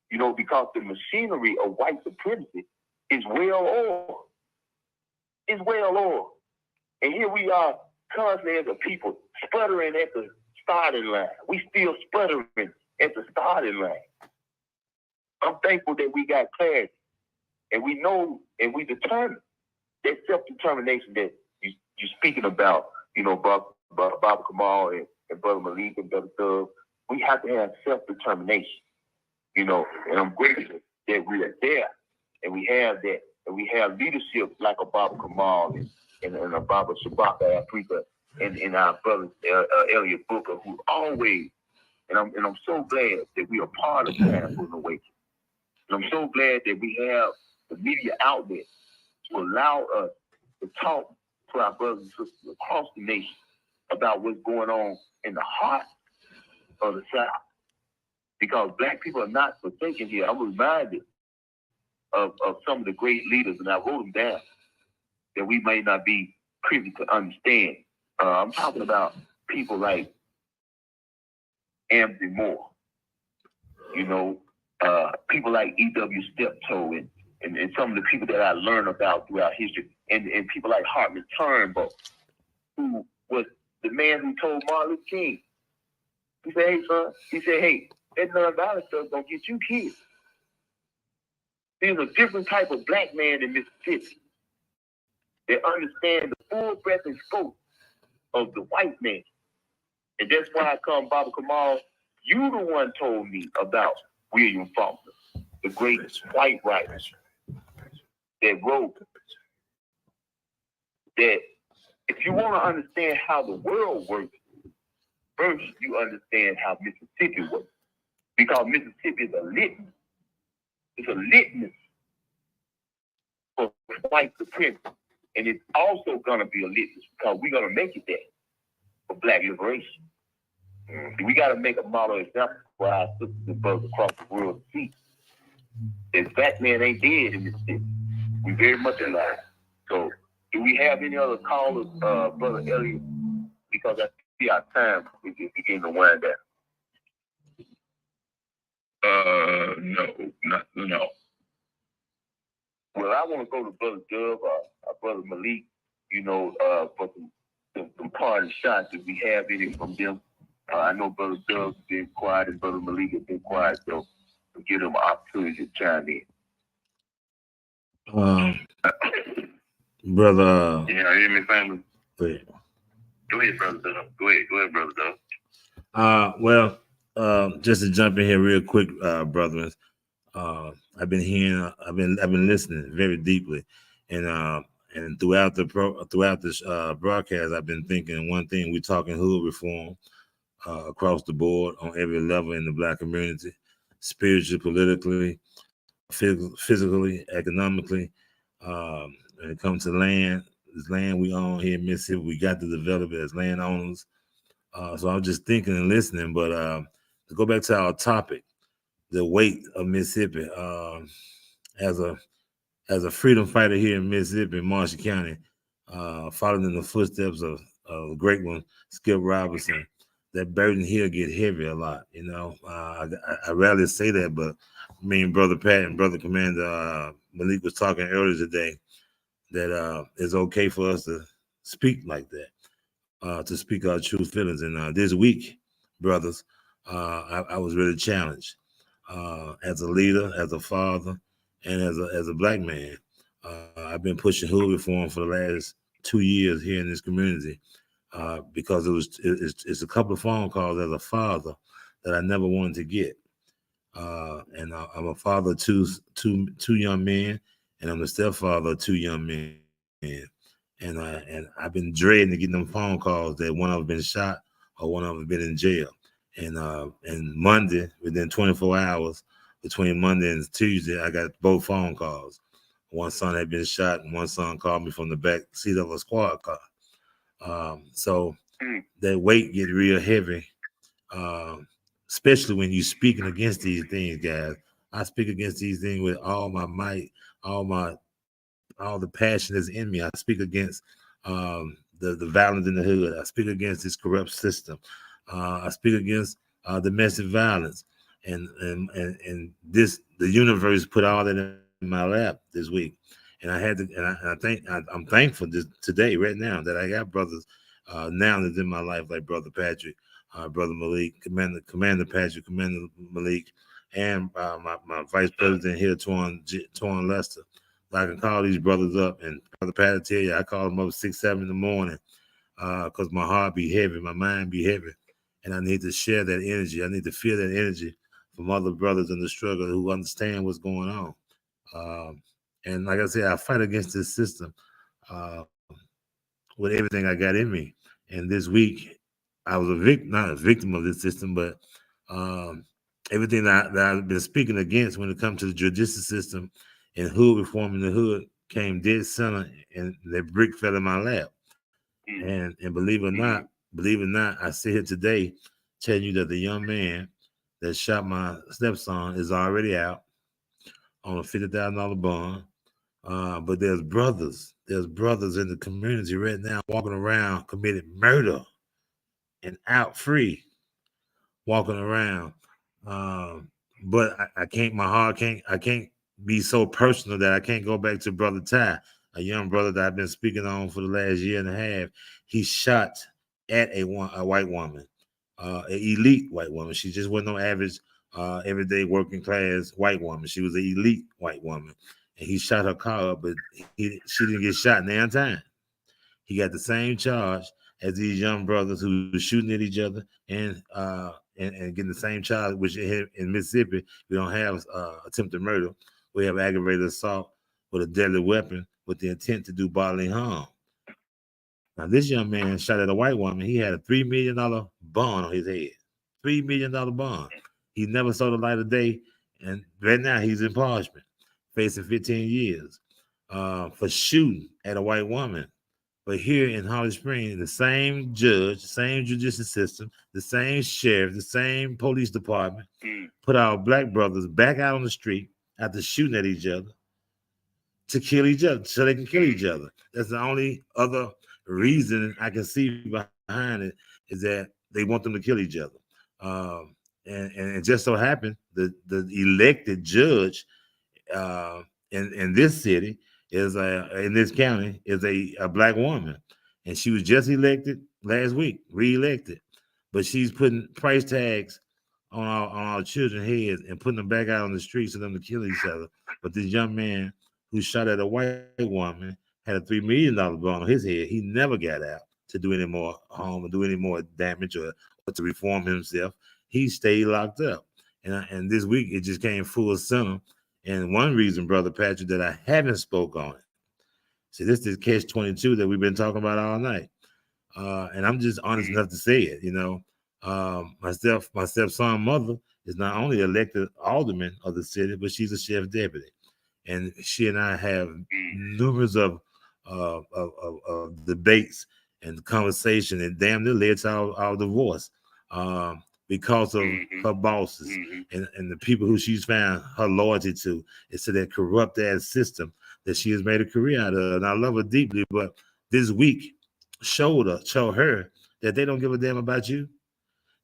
because the machinery of white supremacy is well-oiled. It's well-oiled. And here we are constantly as a people sputtering at the starting line. We still sputtering at the starting line. I'm thankful that we got clarity, and we know, and we determine that self-determination that you're speaking about, Baba Kamal and Brother Malik and Brother Dub. We have to have self-determination, and I'm grateful that we are there, and we have that, and we have leadership like a Baba Kamal and a Baba Shabaka Africa and our brother Elliot Booker, who always, and I'm so glad that we are part of Time for an Awakening. And I'm so glad that we have the media outlet to allow us to talk to our brothers and sisters across the nation about what's going on in the heart of the South. Because Black people are not forsaken here. I'm reminded of some of the great leaders, and I wrote them down, that we may not be privy to understand. I'm talking about people like Amity Moore, people like E.W. Steptoe and some of the people that I learned about throughout history, and people like Hartman Turnbull, who was the man who told Martin Luther King, he said, hey, son, that nonviolent stuff don't get you killed. There's a different type of Black man in Mississippi that understand the full breadth and scope of the white man. And that's why I come, Baba Kamal, you the one told me about William Faulkner, the great white writer that wrote that if you want to understand how the world works, first you understand how Mississippi works. Because Mississippi is a litmus It's a litmus for white supremacy. And it's also going to be a litmus because we're going to make it there for black liberation. We got to make a model example for our sisters and brothers across the world to see. That black man ain't dead in this city. We very much alive. So, do we have any other callers, Brother Elliot? Because I see our time is beginning to wind down.
No.
Well, I want to go to Brother Dub, our Brother Malik, for some parting shots if we have any from them. I know Brother Dub's been quiet and Brother Malik has been quiet, so we'll give them an opportunity to chime in.
Brother.
Yeah, hear me, family?
Go ahead.
Go ahead, Brother Dub. Go ahead, Brother Dub.
Just to jump in here real quick, brethren. I've been listening very deeply, and throughout this broadcast, I've been thinking one thing: we're talking hood reform across the board on every level in the black community, spiritually, politically, physically, economically. When it comes to land, this land we own here in Mississippi, we got to develop it as landowners. So I was just thinking and listening, but to go back to our topic, the weight of Mississippi, as a freedom fighter here in Mississippi, Marshall County, following in the footsteps of a great one, Skip Robinson, that burden here get heavy a lot. I rarely say that, but me and Brother Pat and Brother Commander Malik was talking earlier today that it's okay for us to speak like that, to speak our true feelings. And this week, brothers, I was really challenged as a leader, as a father, and as a black man. I've been pushing hood reform for the last 2 years here in this community because it's a couple of phone calls as a father that I never wanted to get. And I'm a father of two young men, and I'm the stepfather of 2 young men. And I've been dreading to get them phone calls that one of them been shot or one of them been in jail. And Monday, within 24 hours, between Monday and Tuesday, I got both phone calls. One son had been shot, and one son called me from the back seat of a squad car. So that weight get real heavy, especially when you're speaking against these things, guys. I speak against these things with all my might, all the passion that's in me. I speak against the violence in the hood. I speak against this corrupt system. I speak against domestic violence, and this the universe put all that in my lap this week, and I had to, and I'm thankful today, right now, that I got brothers now that's in my life like Brother Patrick, Brother Malik, Commander Patrick, Commander Malik, and my Vice President here, Torn Lester. I can call these brothers up, and Brother Pat tell you, I call them up 6, 7 in the morning because my heart be heavy, my mind be heavy, and I need to share that energy. I need to feel that energy from other brothers in the struggle who understand what's going on. And like I said, I fight against this system with everything I got in me. And this week, I was not a victim of this system, but everything that I've been speaking against when it comes to the judicial system and hood reform in the hood came dead center, and that brick fell in my lap. And believe it or not, I sit here today telling you that the young man that shot my stepson is already out on a $50,000 bond. But there's brothers in the community right now walking around committed murder and out free, walking around. But I can't be so personal that I can't go back to Brother Ty, a young brother that I've been speaking on for the last year and a half. He shot at a white woman, an elite white woman. She just wasn't no average, everyday working class white woman. She was an elite white woman, and he shot her car up, but she didn't get shot 9 times. He got the same charge as these young brothers who were shooting at each other and getting the same charge, which in Mississippi, we don't have attempted murder. We have aggravated assault with a deadly weapon with the intent to do bodily harm. Now, this young man shot at a white woman. He had a $3 million bond on his head. $3 million bond. He never saw the light of day, And right now he's in punishment, facing 15 years for shooting at a white woman. But here in Holly Springs, the same judge, the same judicial system, the same sheriff, the same police department put our black brothers back out on the street after shooting at each other to kill each other, so they can kill each other. That's the only other reason I can see behind it, is that they want them to kill each other. And it just so happened the elected judge in this city is in this county is a black woman, and she was just elected last week, re-elected, but she's putting price tags on our children's heads and putting them back out on the streets for them to kill each other. But this young man who shot at a white woman had a $3 million bond on his head. He never got out to do any more harm or do any more damage or to reform himself. He stayed locked up. And this week it just came full center. And one reason, Brother Patrick, that I haven't spoke on it. See, this is catch-22 that we've been talking about all night. And I'm just honest enough to say it, you know. My stepson mother is not only elected alderman of the city, but she's a sheriff deputy. And she and I have numerous of debates and conversation, and damn near led to our divorce because of her bosses and the people who she's found her loyalty to. It's to that corrupt ass system that she has made a career out of. And I love her deeply, but this week showed her that they don't give a damn about you.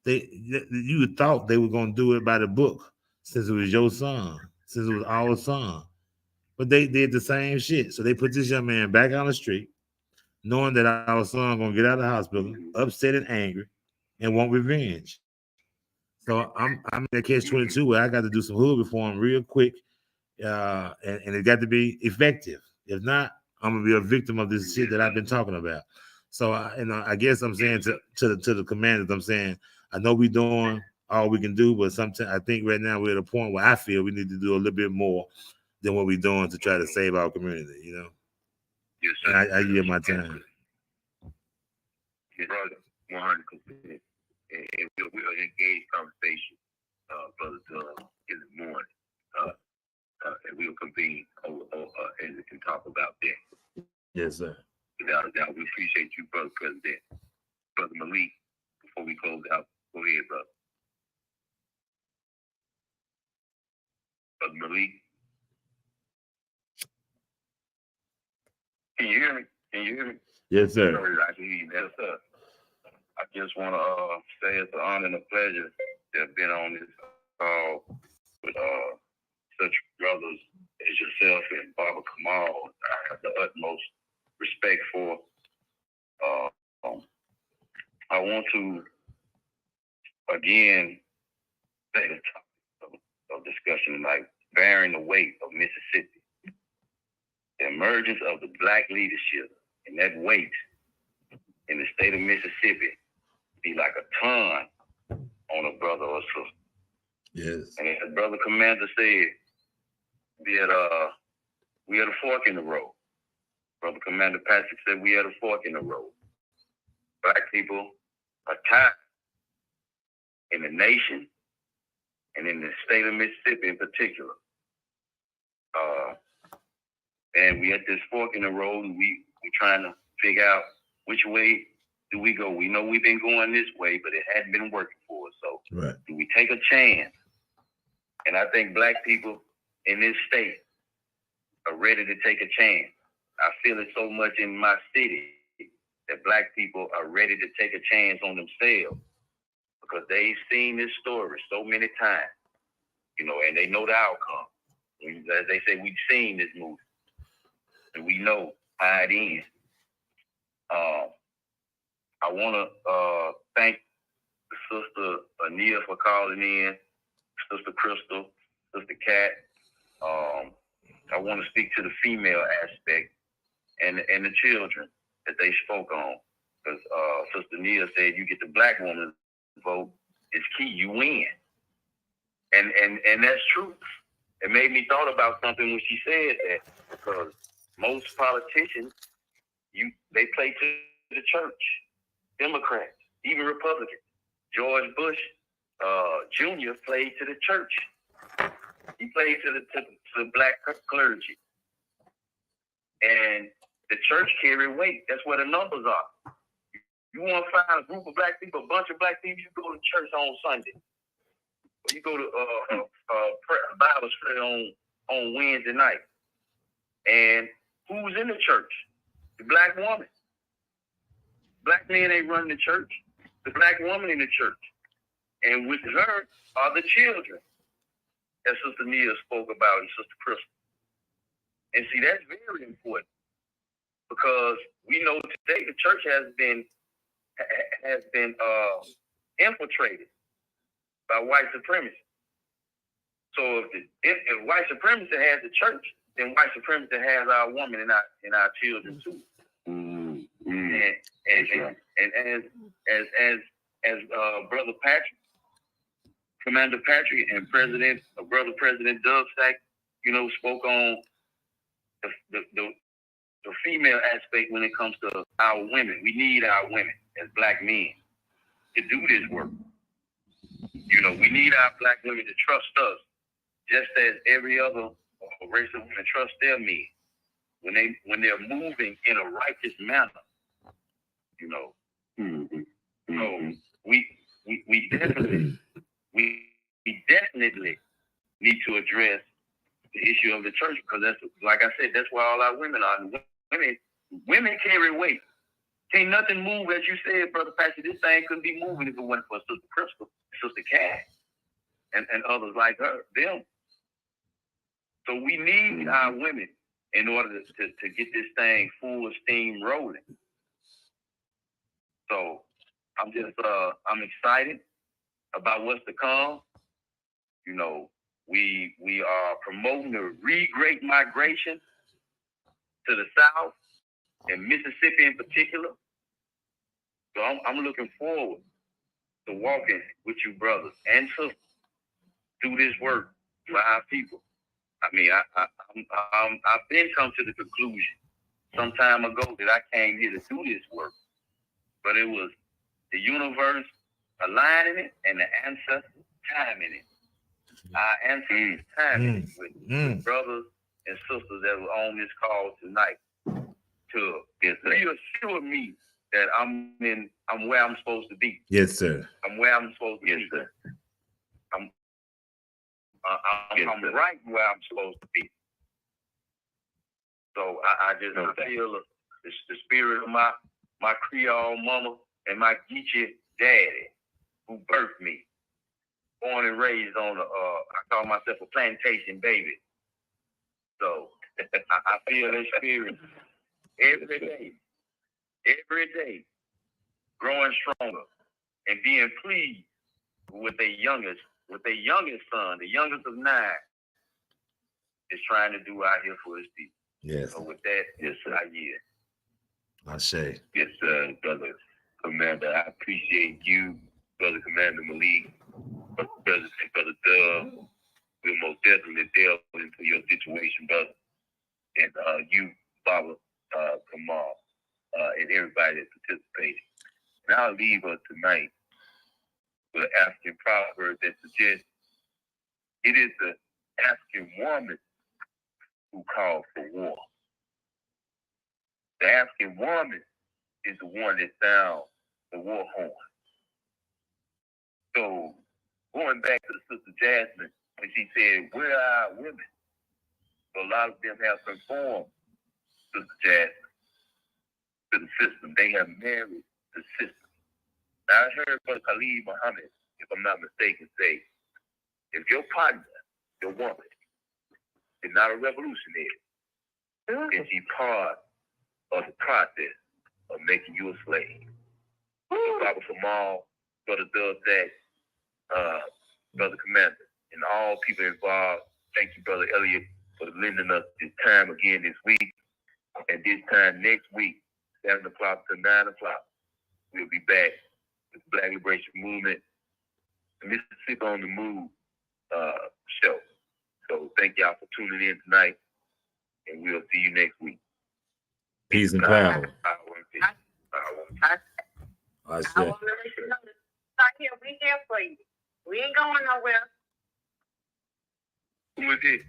You thought they were going to do it by the book since it was your son, since it was our son. But they did the same shit. So they put this young man back on the street, knowing that our son going to get out of the hospital, upset and angry, and want revenge. So I'm in catch-22 where I got to do some hood reform real quick, and it got to be effective. If not, I'm gonna be a victim of this shit that I've been talking about. So I guess I'm saying to the commanders, I'm saying I know we're doing all we can do, but sometimes I think right now we're at a point where I feel we need to do a little bit more than what we're doing to try to save our community. You know,
Yes,
and
sir.
I yield my time.
Yes, brother, 100%. And we'll engage conversation, brother, in the morning. And we'll convene and talk about that.
Yes, sir.
Now, we appreciate you, Brother President. Brother Malik, before we close out, go ahead, brother. Brother Malik.
Can you hear me? Can you hear me?
Yes, sir.
I can hear you. Yes, sir.
I just want to say it's an honor and a pleasure to have been on this call with such brothers as yourself and Baba Kamal. I have the utmost respect for. I want to again say the topic of discussion tonight: bearing the weight of Mississippi, the emergence of the black leadership, and that weight in the state of Mississippi be like a ton on a brother or sister.
Yes.
And as Brother Commander said, we at a fork in the road. Brother Commander Patrick said we at a fork in the road. Black people are tired in the nation and in the state of Mississippi in particular. And we at this fork in the road, and we trying to figure out which way do we go. We know we've been going this way, but it hadn't been working for us. So
Right.
do we take a chance? And I think black people in this state are ready to take a chance. I feel it so much in my city that black people are ready to take a chance on themselves because they've seen this story so many times, you know, and they know the outcome. As they say, we've seen this movie, and we know how it ends. I want to thank Sister Ania for calling in, Sister Crystal, Sister Kat. I want to speak to the female aspect and the children that they spoke on. Because Sister Nia said you get the black woman's vote, it's key, you win. And that's true. It made me thought about something when she said that, because most politicians, they play to the church, Democrats, even Republicans. George Bush Jr. played to the church. He played to the black clergy. And the church carry weight. That's where the numbers are. You want to find a group of black people, a bunch of black people, you go to church on Sunday. Or you go to Bible study on Wednesday night. And who's in the church? The black woman. Black men ain't running the church. The black woman in the church. And with her are the children, as Sister Nia spoke about and Sister Crystal. And see, that's very important because we know today the church has been infiltrated by white supremacy. So if white supremacy has the church, then white supremacy has our women and our children too. And as Brother Patrick, Commander Patrick, and Brother President DuvSac, spoke on the female aspect when it comes to our women. We need our women as black men to do this work. We need our black women to trust us, just as every other race of women trust their men when they're moving in a righteous manner. So we definitely need to address the issue of the church because that's, like I said, that's where all our women are. Women carry weight. Can't nothing move, as you said, Brother Patrick. This thing couldn't be moving if it wasn't for Sister Crystal, Sister Cat, and others like them. So we need our women in order to get this thing full of steam rolling. So I'm excited about what's to come. We are promoting the Great Migration to the South and Mississippi in particular. So I'm looking forward to walking with you brothers and sisters through this work for our people. I mean, I've been come to the conclusion some time ago that I came here to do this work, but it was the universe aligning it and the ancestors timing it. Our ancestors timing it with brothers and sisters that were on this call tonight to reassure me that I'm where I'm supposed to be.
Yes, sir.
I'm where I'm supposed to be. Sir. I'm right where I'm supposed to be. So I feel the spirit of my Creole mama and my Geechee daddy who birthed me, born and raised on I call myself a plantation baby. So I feel that spirit every day, growing stronger and being pleased with their youngest son, the youngest of 9, is trying to do out here for his people.
Yes.
So with that, yes, I yield.
I say.
Yes, Brother Commander. I appreciate you, Brother Commander Malik, Brother Dub. We'll most definitely delve into your situation, brother. And you, Baba Kamal, and everybody that participated. And I'll leave us tonight with an African proverb that suggests it is the African woman who calls for war. The African woman is the one that sounds the war horn. So going back to Sister Jasmine, when she said, where are our women? So a lot of them have conformed, Sister Jasmine, to the system. They have married the system. Now, I heard Brother Khalid Muhammad, if I'm not mistaken, say, if your partner, your woman, is not a revolutionary, then she's part of the process of making you a slave. So Baba Kamal, Brother DuvSac, Brother Commander, and all people involved, thank you, Brother Elliot, for lending us this time again this week. And this time next week, 7 o'clock to 9 o'clock, we'll be back with the Black Liberation Movement, the Mississippi on the Move show. So thank y'all for tuning in tonight, and we'll see you next week.
Peace and power. I
I
say.
want to let you know that we here for you. We ain't going nowhere.
Who was it?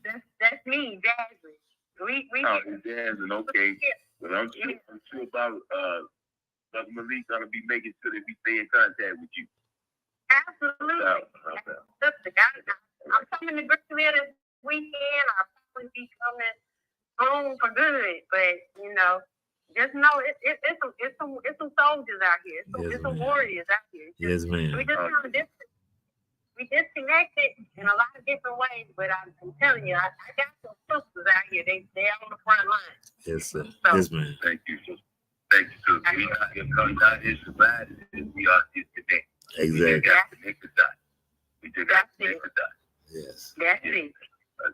That's me, Jasmine. We
Oh, Jasmine, okay. But I'm sure about Brother Malik gonna be making sure that we stay in contact with you.
Absolutely. I'm coming to Greenville this weekend. I'll probably be coming home for good, but you know, just know it's some soldiers out here. It's some warriors out here.
Yes, ma'am.
We just kind of different. We disconnected in a lot of different ways, but I'm telling you, I got some sisters out here. They're on the front line.
Yes, sir.
So,
Yes, ma'am.
Thank you, sister. Thank you, sister. We not here coming out here surviving. We are disconnected.
Exactly.
We just got to connect the dots. We just got to connect the dots.
Yes.
That's it.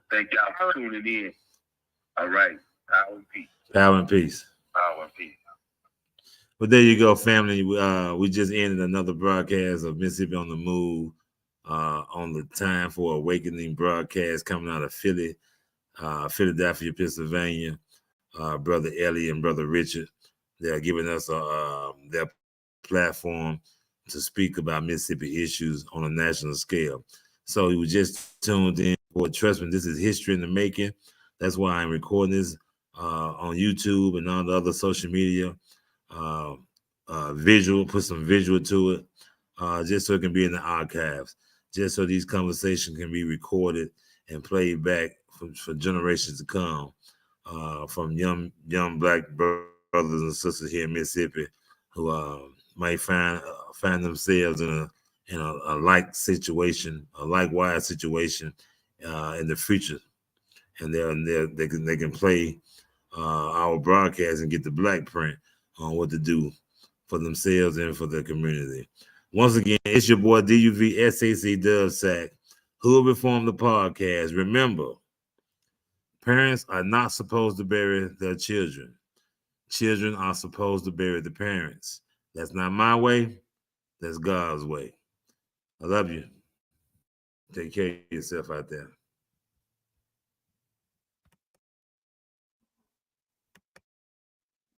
Thank y'all for tuning in. All right. Power and peace.
Power and peace.
Power and peace.
Well, there you go, family. We just ended another broadcast of Mississippi on the Move on the Time for Awakening broadcast coming out of Philly, Philadelphia, Pennsylvania. Brother Ellie and Brother Richard, they're giving us their platform to speak about Mississippi issues on a national scale. So we just tuned in. Boy, trust me, this is history in the making. That's why I'm recording this on YouTube and all the other social media. Visual, put some visual to it, just so it can be in the archives, just so these conversations can be recorded and played back for generations to come, from young Black brothers and sisters here in Mississippi who might find themselves in a like situation, a likewise situation in the future, and they can play our broadcast and get the black print on what to do for themselves and for their community. Once again, it's your boy DuvSac DuvSac, who will perform the podcast. Remember, parents are not supposed to bury their children. Children are supposed to bury the parents. That's not my way. That's God's way. I love you. Take care of yourself out there.